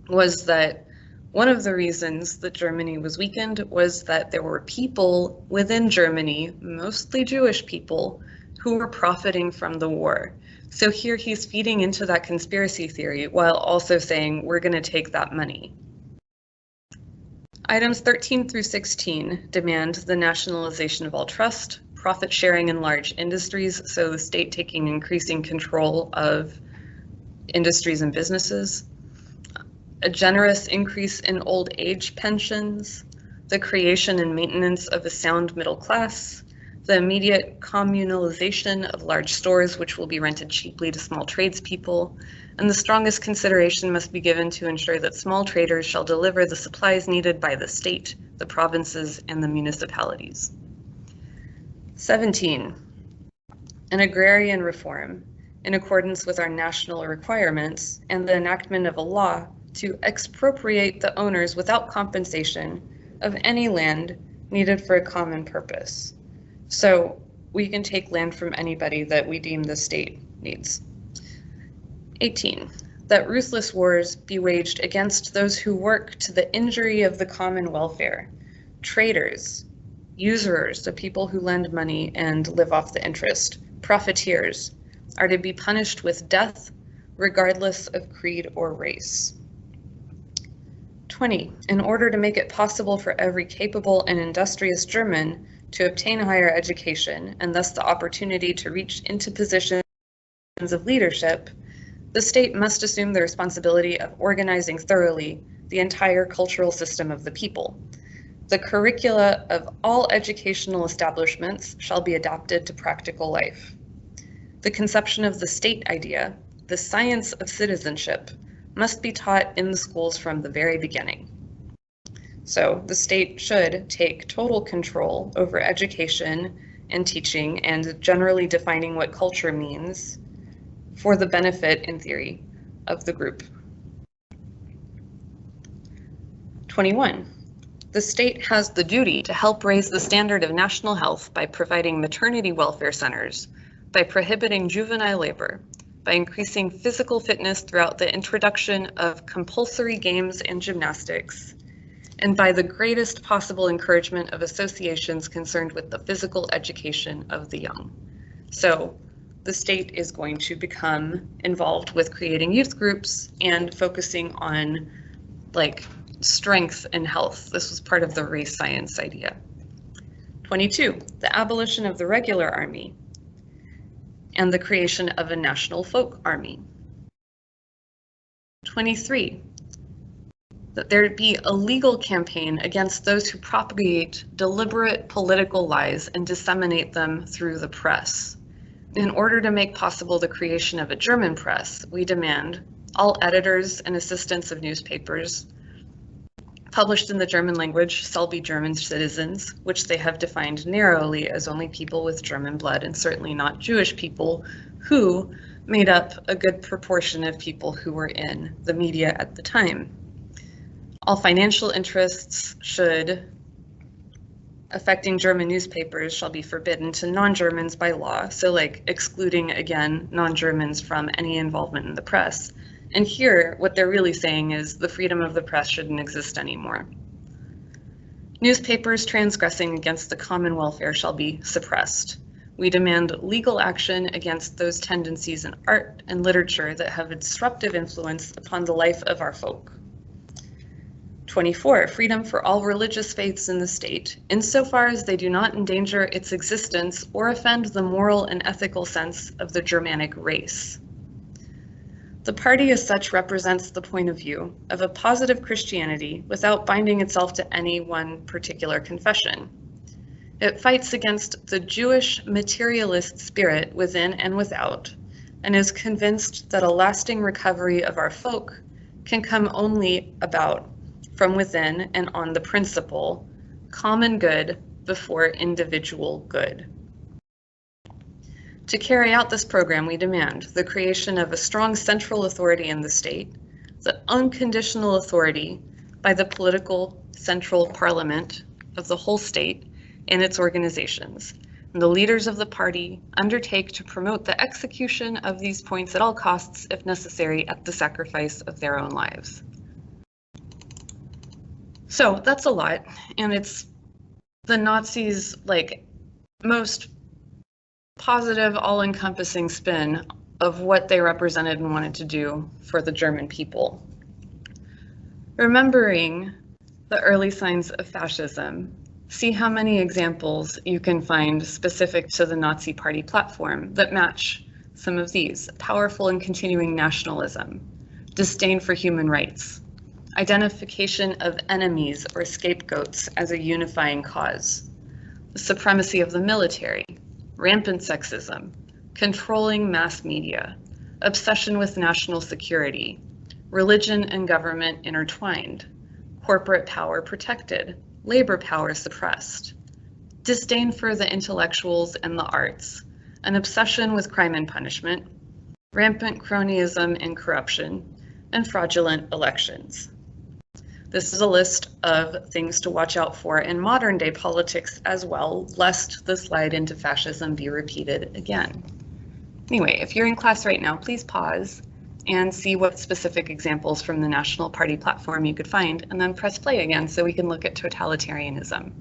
[SPEAKER 1] was that one of the reasons that Germany was weakened was that there were people within Germany, mostly Jewish people, who were profiting from the war. So here he's feeding into that conspiracy theory while also saying we're going to take that money. Items 13 through 16 demand the nationalization of all trust, profit sharing in large industries, so the state taking increasing control of industries and businesses, a generous increase in old age pensions, the creation and maintenance of a sound middle class, the immediate communalization of large stores which will be rented cheaply to small tradespeople, and the strongest consideration must be given to ensure that small traders shall deliver the supplies needed by the state, the provinces, and the municipalities. 17. An agrarian reform, in accordance with our national requirements, and the enactment of a law to expropriate the owners without compensation of any land needed for a common purpose. So we can take land from anybody that we deem the state needs. 18. That ruthless wars be waged against those who work to the injury of the common welfare. Traders, usurers, the people who lend money and live off the interest, profiteers, are to be punished with death regardless of creed or race. 20. In order to make it possible for every capable and industrious German to obtain higher education and thus the opportunity to reach into positions of leadership, the state must assume the responsibility of organizing thoroughly the entire cultural system of the people. The curricula of all educational establishments shall be adapted to practical life. The conception of the state idea, the science of citizenship, must be taught in the schools from the very beginning. So the state should take total control over education and teaching and generally defining what culture means for the benefit, in theory, of the group. 21. The state has the duty to help raise the standard of national health by providing maternity welfare centers, by prohibiting juvenile labor, by increasing physical fitness throughout the introduction of compulsory games and gymnastics, and by the greatest possible encouragement of associations concerned with the physical education of the young. So the state is going to become involved with creating youth groups and focusing on like strength and health. This was part of the race science idea. 22, the abolition of the regular army and the creation of a national folk army. 23, that there be a legal campaign against those who propagate deliberate political lies and disseminate them through the press. In order to make possible the creation of a German press, we demand all editors and assistants of newspapers published in the German language shall be German citizens, which they have defined narrowly as only people with German blood and certainly not Jewish people, who made up a good proportion of people who were in the media at the time. All financial interests affecting German newspapers shall be forbidden to non-Germans by law, so like excluding, again, non-Germans from any involvement in the press. And here, what they're really saying is the freedom of the press shouldn't exist anymore. Newspapers transgressing against the common welfare shall be suppressed. We demand legal action against those tendencies in art and literature that have a disruptive influence upon the life of our folk. 24, freedom for all religious faiths in the state, insofar as they do not endanger its existence or offend the moral and ethical sense of the Germanic race. The party as such represents the point of view of a positive Christianity without binding itself to any one particular confession. It fights against the Jewish materialist spirit within and without, and is convinced that a lasting recovery of our folk can come only about from within and on the principle, common good before individual good. To carry out this program, we demand the creation of a strong central authority in the state, the unconditional authority by the political central parliament of the whole state and its organizations, The leaders of the party undertake to promote the execution of these points at all costs, if necessary, at the sacrifice of their own lives. So that's a lot, and it's the Nazis' most positive, all-encompassing spin of what they represented and wanted to do for the German people. Remembering the early signs of fascism, see how many examples you can find specific to the Nazi Party platform that match some of these: powerful and continuing nationalism, disdain for human rights, identification of enemies or scapegoats as a unifying cause, the supremacy of the military, rampant sexism, controlling mass media, obsession with national security, religion and government intertwined, corporate power protected, labor power suppressed, disdain for the intellectuals and the arts, an obsession with crime and punishment, rampant cronyism and corruption, and fraudulent elections. This is a list of things to watch out for in modern day politics as well, lest the slide into fascism be repeated again. Anyway, if you're in class right now, please pause and see what specific examples from the National Party platform you could find, and then press play again so we can look at totalitarianism.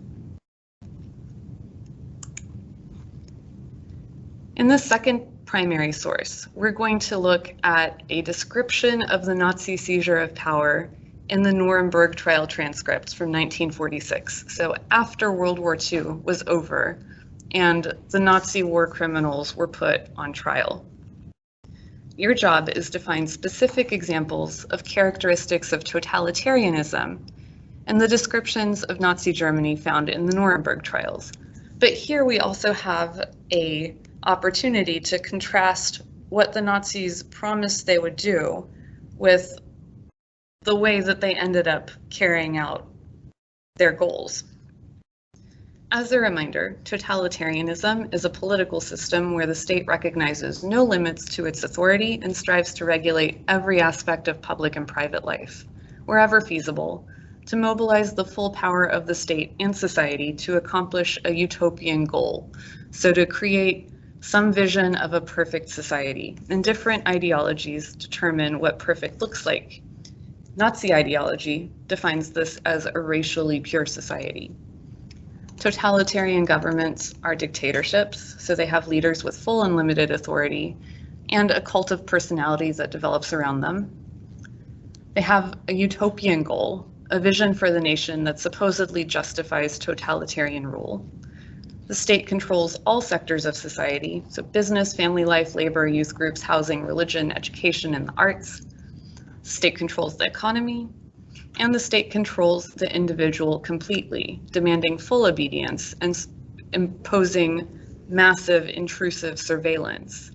[SPEAKER 1] In the second primary source, we're going to look at a description of the Nazi seizure of power in the Nuremberg Trial Transcripts from 1946. So after World War II was over and the Nazi war criminals were put on trial. Your job is to find specific examples of characteristics of totalitarianism and the descriptions of Nazi Germany found in the Nuremberg trials. But here we also have an opportunity to contrast what the Nazis promised they would do with the way that they ended up carrying out their goals. As a reminder, totalitarianism is a political system where the state recognizes no limits to its authority and strives to regulate every aspect of public and private life, wherever feasible, to mobilize the full power of the state and society to accomplish a utopian goal. So to create some vision of a perfect society, and different ideologies determine what perfect looks like. Nazi ideology defines this as a racially pure society. Totalitarian governments are dictatorships, so they have leaders with full and limited authority and a cult of personality that develops around them. They have a utopian goal, a vision for the nation that supposedly justifies totalitarian rule. The state controls all sectors of society, so business, family life, labor, youth groups, housing, religion, education, and the arts. The state controls the economy, and the state controls the individual completely, demanding full obedience and imposing massive intrusive surveillance.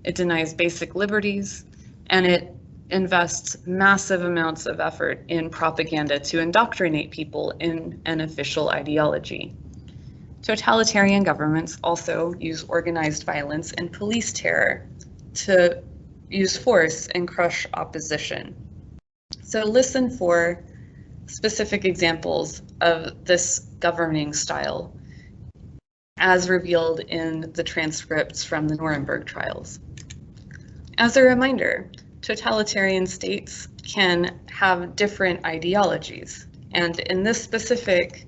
[SPEAKER 1] It denies basic liberties, and it invests massive amounts of effort in propaganda to indoctrinate people in an official ideology. Totalitarian governments also use organized violence and police terror to use force and crush opposition. So listen for specific examples of this governing style as revealed in the transcripts from the Nuremberg trials. As a reminder, totalitarian states can have different ideologies, and in this specific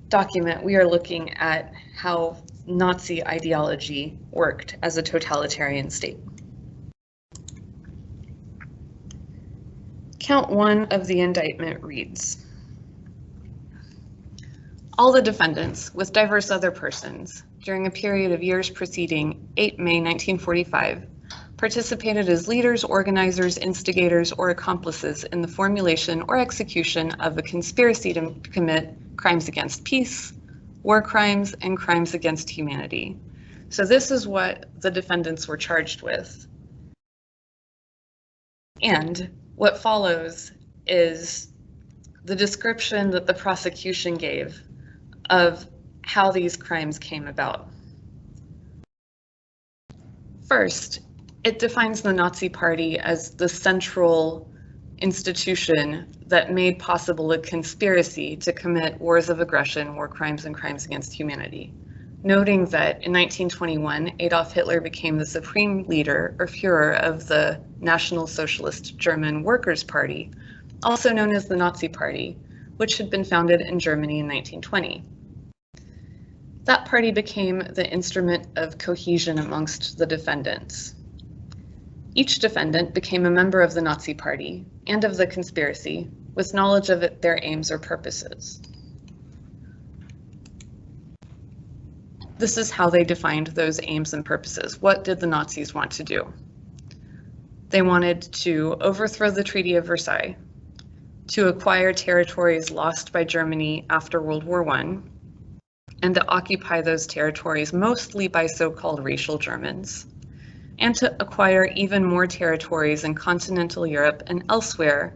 [SPEAKER 1] document we are looking at how Nazi ideology worked as a totalitarian state. Count 1 of the indictment reads, all the defendants, with diverse other persons, during a period of years preceding 8 May 1945, participated as leaders, organizers, instigators, or accomplices in the formulation or execution of a conspiracy to commit crimes against peace, war crimes, and crimes against humanity. So this is what the defendants were charged with. And what follows is the description that the prosecution gave of how these crimes came about. First, it defines the Nazi Party as the central institution that made possible a conspiracy to commit wars of aggression, war crimes, and crimes against humanity. noting that in 1921, Adolf Hitler became the supreme leader or Führer of the National Socialist German Workers' Party, also known as the Nazi Party, which had been founded in Germany in 1920. That party became the instrument of cohesion amongst the defendants. Each defendant became a member of the Nazi Party and of the conspiracy with knowledge of their aims or purposes. This is how they defined those aims and purposes. What did the Nazis want to do? They wanted to overthrow the Treaty of Versailles, to acquire territories lost by Germany after World War I, and to occupy those territories mostly by so-called racial Germans, and to acquire even more territories in continental Europe and elsewhere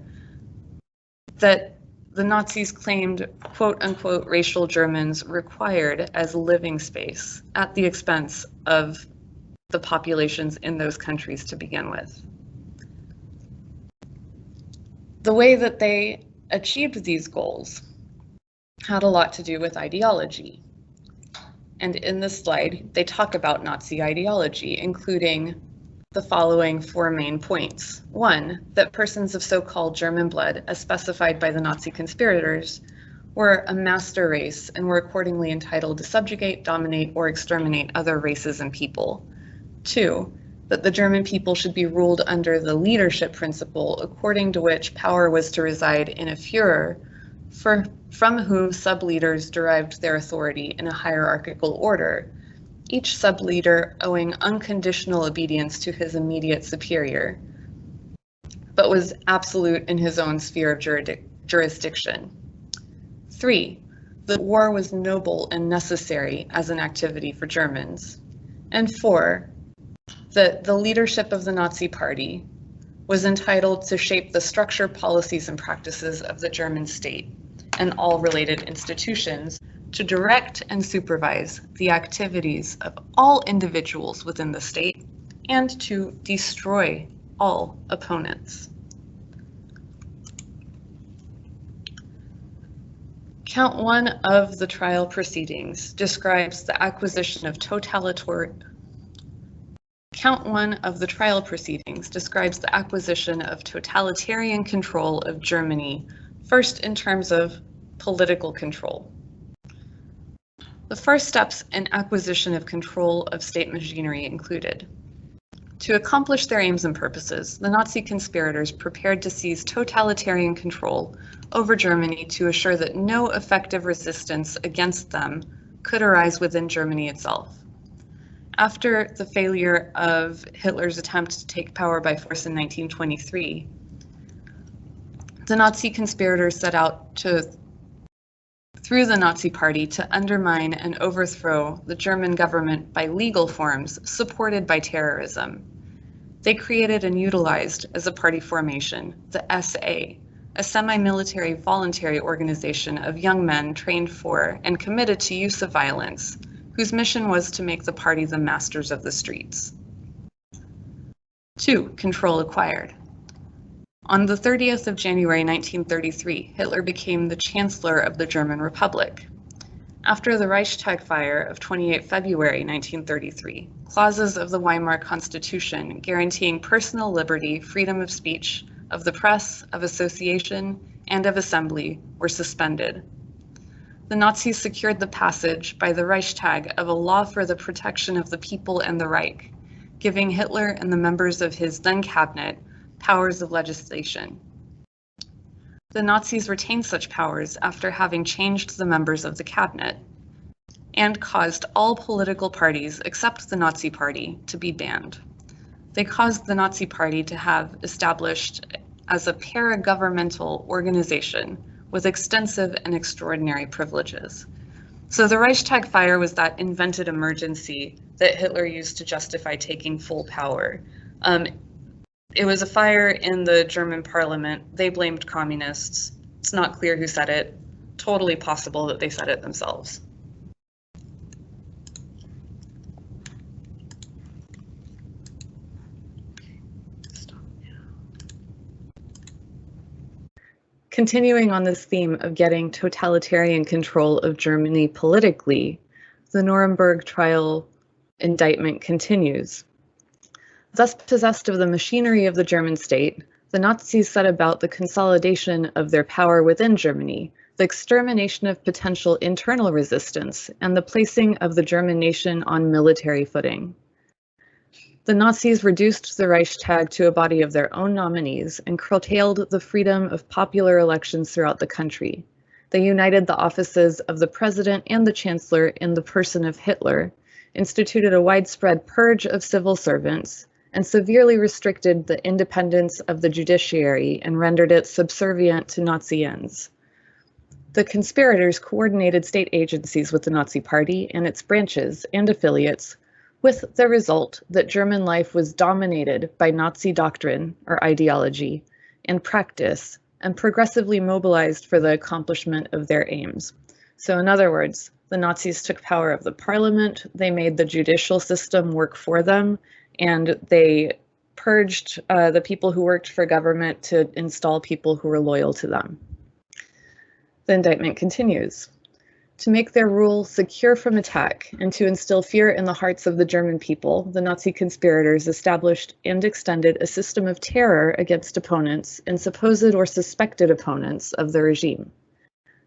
[SPEAKER 1] that the Nazis claimed quote-unquote racial Germans required as living space at the expense of the populations in those countries to begin with. The way that they achieved these goals had a lot to do with ideology. And in this slide, they talk about Nazi ideology, including the following four main points. One, that persons of so-called German blood, as specified by the Nazi conspirators, were a master race and were accordingly entitled to subjugate, dominate, or exterminate other races and people. Two, that the German people should be ruled under the leadership principle, according to which power was to reside in a Führer, from whom sub-leaders derived their authority in a hierarchical order, each sub-leader owing unconditional obedience to his immediate superior, but was absolute in his own sphere of jurisdiction. Three, that war was noble and necessary as an activity for Germans. And four, that the leadership of the Nazi Party was entitled to shape the structure, policies, and practices of the German state and all related institutions, to direct and supervise the activities of all individuals within the state, and to destroy all opponents. Count 1 of the trial proceedings describes the acquisition of totalitarian control of Germany, first in terms of political control. The first steps in acquisition of control of state machinery included: to accomplish their aims and purposes, the Nazi conspirators prepared to seize totalitarian control over Germany to assure that no effective resistance against them could arise within Germany itself. After the failure of Hitler's attempt to take power by force in 1923, the Nazi conspirators set out through the Nazi Party to undermine and overthrow the German government by legal forms supported by terrorism. They created and utilized as a party formation the SA, a semi-military voluntary organization of young men trained for and committed to use of violence, whose mission was to make the party the masters of the streets. 2. Control acquired. On the 30th of January 1933, Hitler became the Chancellor of the German Republic. After the Reichstag fire of 28 February 1933, clauses of the Weimar Constitution guaranteeing personal liberty, freedom of speech, of the press, of association, and of assembly were suspended. The Nazis secured the passage by the Reichstag of a law for the protection of the people and the Reich, giving Hitler and the members of his then cabinet powers of legislation. The Nazis retained such powers after having changed the members of the cabinet and caused all political parties except the Nazi Party to be banned. They caused the Nazi Party to have established as a para-governmental organization with extensive and extraordinary privileges. So the Reichstag fire was that invented emergency that Hitler used to justify taking full power. It was a fire in the German parliament. They blamed communists. It's not clear who said it. Totally possible that they said it themselves. Continuing on this theme of getting totalitarian control of Germany politically, the Nuremberg Trial Indictment continues. Thus possessed of the machinery of the German state, the Nazis set about the consolidation of their power within Germany, the extermination of potential internal resistance, and the placing of the German nation on military footing. The Nazis reduced the Reichstag to a body of their own nominees and curtailed the freedom of popular elections throughout the country. They united the offices of the president and the chancellor in the person of Hitler, instituted a widespread purge of civil servants, and severely restricted the independence of the judiciary and rendered it subservient to Nazi ends. The conspirators coordinated state agencies with the Nazi Party and its branches and affiliates, with the result that German life was dominated by Nazi doctrine or ideology and practice, and progressively mobilized for the accomplishment of their aims. So in other words, the Nazis took power of the parliament, they made the judicial system work for them, and they purged the people who worked for government to install people who were loyal to them. The indictment continues. To make their rule secure from attack and to instill fear in the hearts of the German people, the Nazi conspirators established and extended a system of terror against opponents and supposed or suspected opponents of the regime.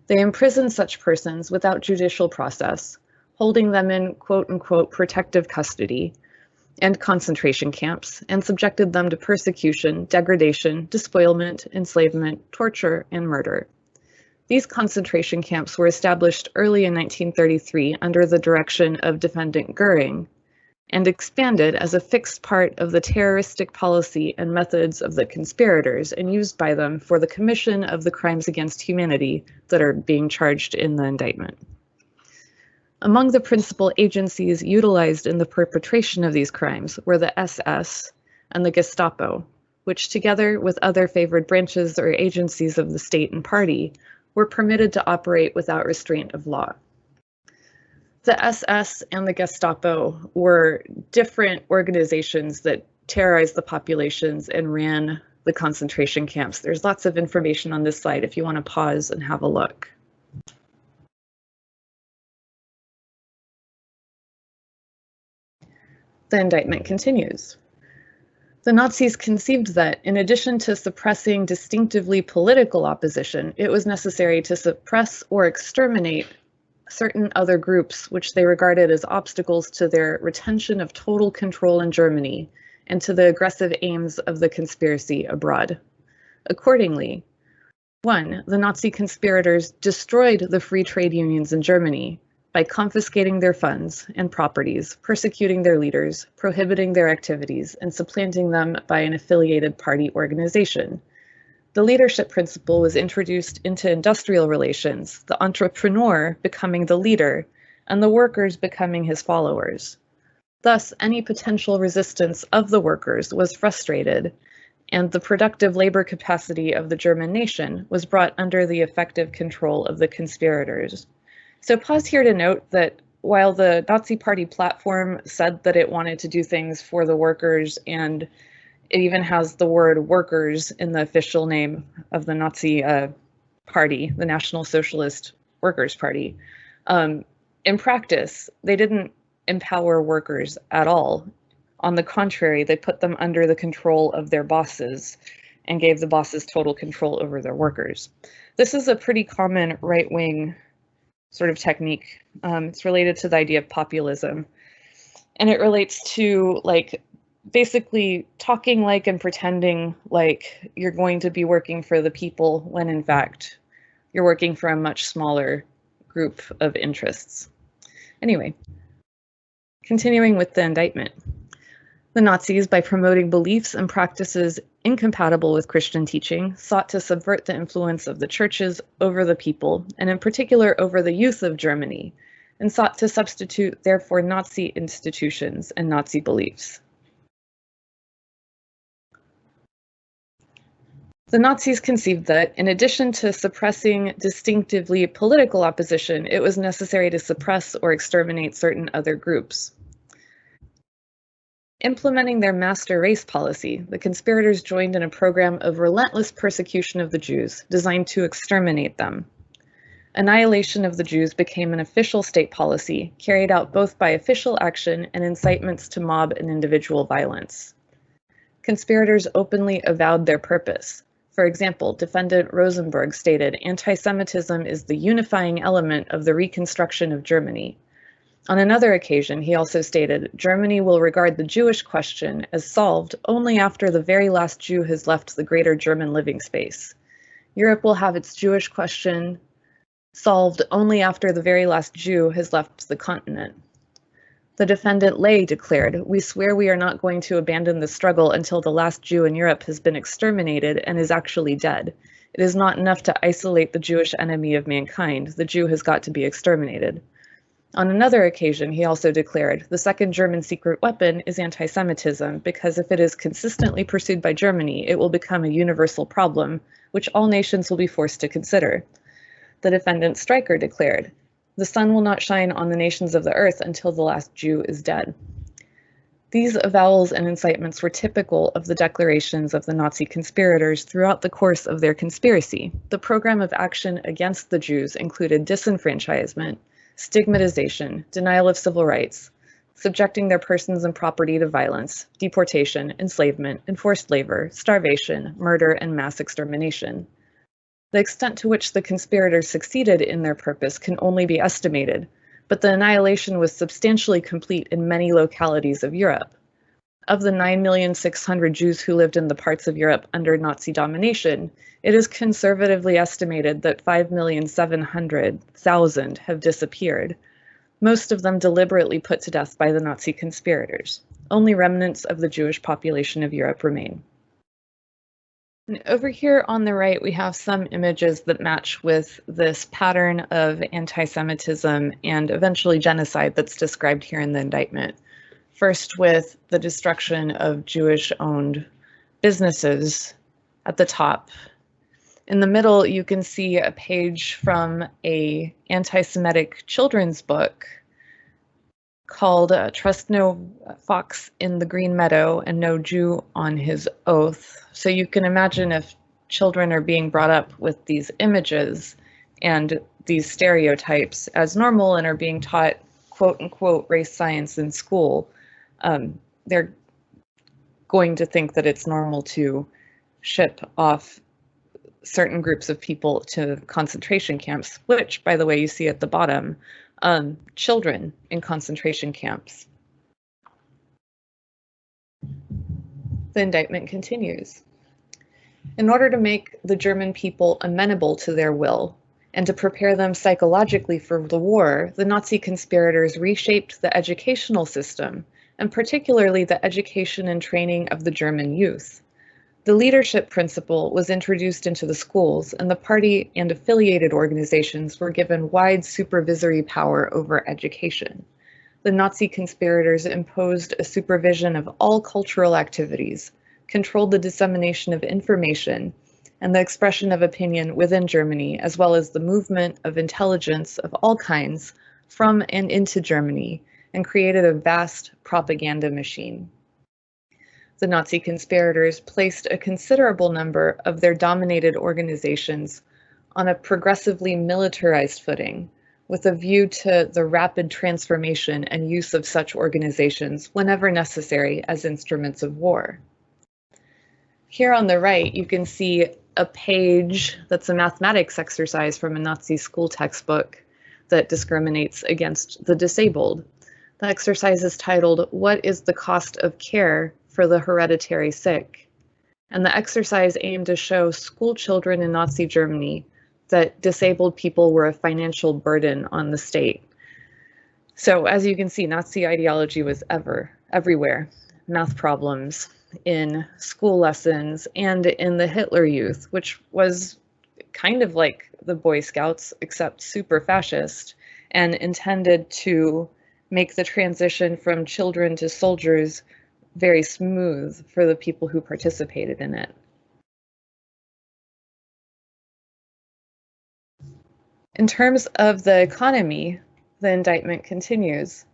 [SPEAKER 1] They imprisoned such persons without judicial process, holding them in quote-unquote protective custody and concentration camps, and subjected them to persecution, degradation, despoilment, enslavement, torture, and murder. These concentration camps were established early in 1933 under the direction of Defendant Göring and expanded as a fixed part of the terroristic policy and methods of the conspirators and used by them for the commission of the crimes against humanity that are being charged in the indictment. Among the principal agencies utilized in the perpetration of these crimes were the SS and the Gestapo, which together with other favored branches or agencies of the state and party were permitted to operate without restraint of law. The SS and the Gestapo were different organizations that terrorized the populations and ran the concentration camps. There's lots of information on this slide if you want to pause and have a look. The indictment continues. The Nazis conceived that, in addition to suppressing distinctively political opposition, it was necessary to suppress or exterminate certain other groups which they regarded as obstacles to their retention of total control in Germany and to the aggressive aims of the conspiracy abroad. Accordingly, 1. The Nazi conspirators destroyed the free trade unions in Germany by confiscating their funds and properties, persecuting their leaders, prohibiting their activities, and supplanting them by an affiliated party organization. The leadership principle was introduced into industrial relations, the entrepreneur becoming the leader, and the workers becoming his followers. Thus, any potential resistance of the workers was frustrated, and the productive labor capacity of the German nation was brought under the effective control of the conspirators. So pause here to note that while the Nazi Party platform said that it wanted to do things for the workers, and it even has the word workers in the official name of the Nazi party, the National Socialist Workers' Party, in practice, they didn't empower workers at all. On the contrary, they put them under the control of their bosses and gave the bosses total control over their workers. This is a pretty common right-wing sort of technique. It's related to the idea of populism. And it relates to like basically talking like and pretending like you're going to be working for the people when in fact you're working for a much smaller group of interests. Anyway, continuing with the indictment. The Nazis, by promoting beliefs and practices incompatible with Christian teaching, sought to subvert the influence of the churches over the people, and in particular over the youth of Germany, and sought to substitute, therefore, Nazi institutions and Nazi beliefs. The Nazis conceived that, in addition to suppressing distinctively political opposition, it was necessary to suppress or exterminate certain other groups. Implementing their master race policy, the conspirators joined in a program of relentless persecution of the Jews, designed to exterminate them. Annihilation of the Jews became an official state policy, carried out both by official action and incitements to mob and individual violence. Conspirators openly avowed their purpose. For example, defendant Rosenberg stated, "Anti-Semitism is the unifying element of the reconstruction of Germany." On another occasion, he also stated, "Germany will regard the Jewish question as solved only after the very last Jew has left the greater German living space. Europe will have its Jewish question solved only after the very last Jew has left the continent." The defendant Ley declared, "We swear we are not going to abandon the struggle until the last Jew in Europe has been exterminated and is actually dead. It is not enough to isolate the Jewish enemy of mankind. The Jew has got to be exterminated." On another occasion, he also declared, "The second German secret weapon is anti-Semitism, because if it is consistently pursued by Germany, it will become a universal problem, which all nations will be forced to consider." The defendant Streicher declared, "The sun will not shine on the nations of the earth until the last Jew is dead." These avowals and incitements were typical of the declarations of the Nazi conspirators throughout the course of their conspiracy. The program of action against the Jews included disenfranchisement, stigmatization, denial of civil rights, subjecting their persons and property to violence, deportation, enslavement, enforced labor, starvation, murder, and mass extermination. The extent to which the conspirators succeeded in their purpose can only be estimated, but the annihilation was substantially complete in many localities of Europe. Of the 9,600,000 Jews who lived in the parts of Europe under Nazi domination, it is conservatively estimated that 5,700,000 have disappeared, most of them deliberately put to death by the Nazi conspirators. Only remnants of the Jewish population of Europe remain. And over here on the right, we have some images that match with this pattern of anti-Semitism and eventually genocide that's described here in the indictment. First with the destruction of Jewish-owned businesses at the top. In the middle, you can see a page from an anti-Semitic children's book called Trust No Fox in the Green Meadow and No Jew on His Oath. So you can imagine if children are being brought up with these images and these stereotypes as normal and are being taught quote-unquote race science in school, they're going to think that it's normal to ship off certain groups of people to concentration camps, which, by the way, you see at the bottom, children in concentration camps. The indictment continues. In order to make the German people amenable to their will and to prepare them psychologically for the war, the Nazi conspirators reshaped the educational system, and particularly the education and training of the German youth. The leadership principle was introduced into the schools, and the party and affiliated organizations were given wide supervisory power over education. The Nazi conspirators imposed a supervision of all cultural activities, controlled the dissemination of information, and the expression of opinion within Germany, as well as the movement of intelligence of all kinds from and into Germany, and created a vast propaganda machine. The Nazi conspirators placed a considerable number of their dominated organizations on a progressively militarized footing, with a view to the rapid transformation and use of such organizations whenever necessary as instruments of war. Here on the right, you can see a page that's a mathematics exercise from a Nazi school textbook that discriminates against the disabled. The exercise is titled, "What is the cost of care for the hereditary sick?" And the exercise aimed to show school children in Nazi Germany that disabled people were a financial burden on the state. So as you can see, Nazi ideology was everywhere. Math problems in school lessons and in the Hitler Youth, which was kind of like the Boy Scouts, except super fascist, and intended to make the transition from children to soldiers very smooth for the people who participated in it. In terms of the economy, the indictment continues.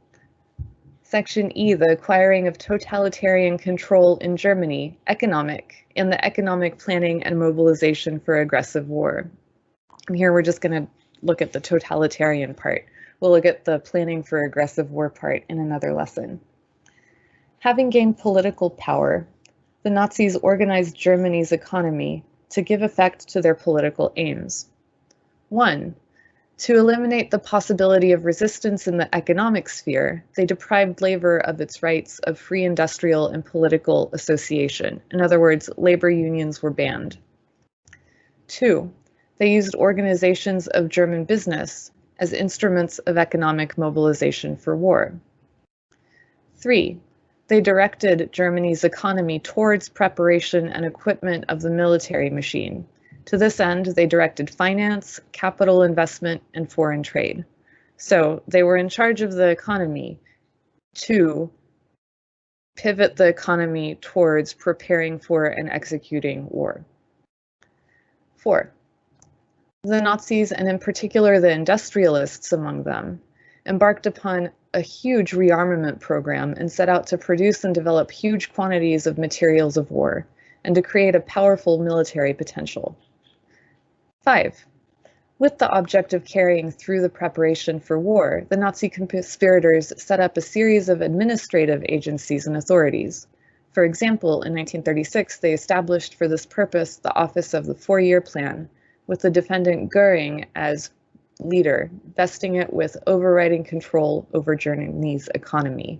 [SPEAKER 1] Section E, the acquiring of totalitarian control in Germany, economic, and the economic planning and mobilization for aggressive war. And here we're just going to look at the totalitarian part. We'll look at the planning for aggressive war part in another lesson. Having gained political power, the Nazis organized Germany's economy to give effect to their political aims. 1. To eliminate the possibility of resistance in the economic sphere, they deprived labor of its rights of free industrial and political association. In other words, labor unions were banned. 2. They used organizations of German business as instruments of economic mobilization for war. 3. They directed Germany's economy towards preparation and equipment of the military machine. To this end, they directed finance, capital investment, and foreign trade. So they were in charge of the economy to pivot the economy towards preparing for and executing war. 4. The Nazis, and in particular the industrialists among them, embarked upon a huge rearmament program and set out to produce and develop huge quantities of materials of war and to create a powerful military potential. 5. With the object of carrying through the preparation for war, the Nazi conspirators set up a series of administrative agencies and authorities. For example, in 1936, they established for this purpose the Office of the Four-Year Plan, with the defendant Göring as leader, vesting it with overriding control over Germany's economy.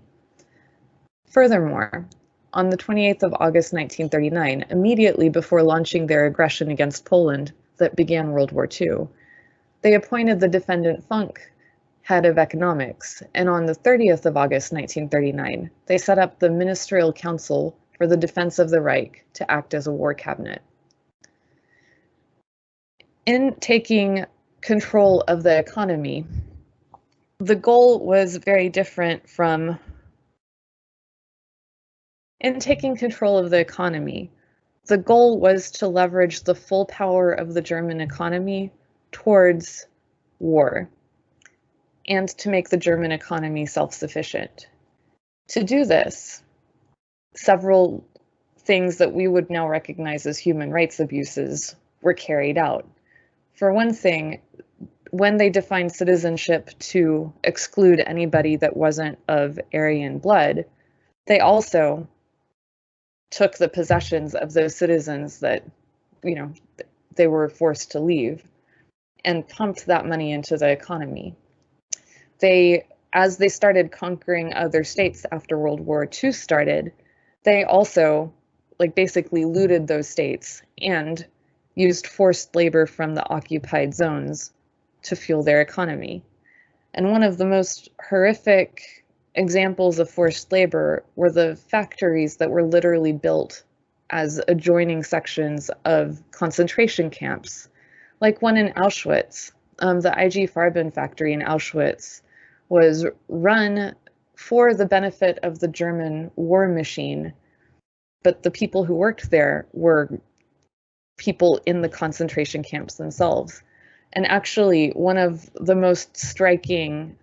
[SPEAKER 1] Furthermore, on the 28th of August 1939, immediately before launching their aggression against Poland that began World War II, they appointed the defendant Funk head of economics, and on the 30th of August 1939, they set up the Ministerial Council for the Defense of the Reich to act as a war cabinet. In taking control of the economy, the goal was very different from in taking control of the economy. The goal was to leverage the full power of the German economy towards war and to make the German economy self-sufficient. To do this, several things that we would now recognize as human rights abuses were carried out. For one thing, when they defined citizenship to exclude anybody that wasn't of Aryan blood, they also took the possessions of those citizens that, they were forced to leave and pumped that money into the economy. As they started conquering other states after World War II started, they also basically looted those states and used forced labor from the occupied zones to fuel their economy. And one of the most horrific examples of forced labor were the factories that were literally built as adjoining sections of concentration camps, like one in Auschwitz. The IG Farben factory in Auschwitz was run for the benefit of the German war machine, but the people who worked there were people in the concentration camps themselves. And actually, one of the most striking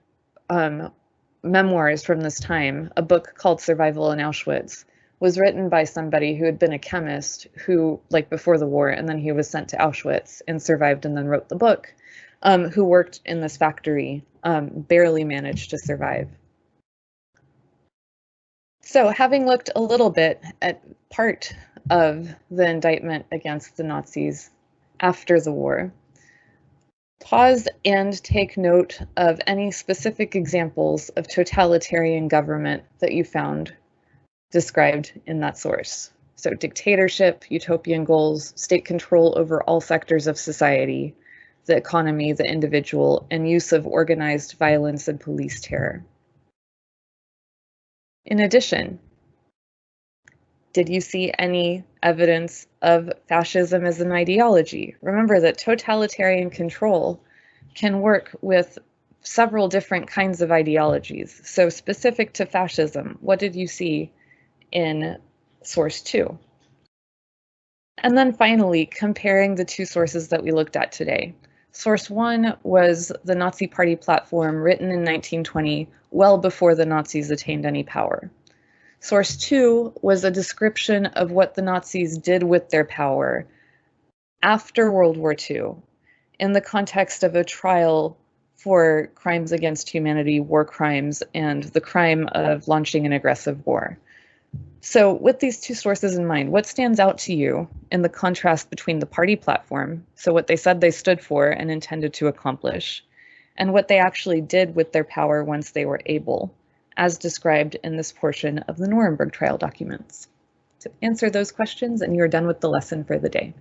[SPEAKER 1] memoirs from this time, a book called Survival in Auschwitz, was written by somebody who had been a chemist who, before the war, and then he was sent to Auschwitz and survived and then wrote the book, who worked in this factory, barely managed to survive. So having looked a little bit at part of the indictment against the Nazis after the war, pause and take note of any specific examples of totalitarian government that you found described in that source. So dictatorship, utopian goals, state control over all sectors of society, the economy, the individual, and use of organized violence and police terror. In addition, did you see any evidence of fascism as an ideology? Remember that totalitarian control can work with several different kinds of ideologies. So specific to fascism, what did you see in source 2? And then finally, comparing the two sources that we looked at today. Source 1 was the Nazi Party platform written in 1920, well before the Nazis attained any power. Source 2 was a description of what the Nazis did with their power after World War II in the context of a trial for crimes against humanity, war crimes, and the crime of launching an aggressive war. So with these two sources in mind, what stands out to you in the contrast between the party platform, so what they said they stood for and intended to accomplish, and what they actually did with their power once they were able, as described in this portion of the Nuremberg trial documents? To answer those questions, and you're done with the lesson for the day.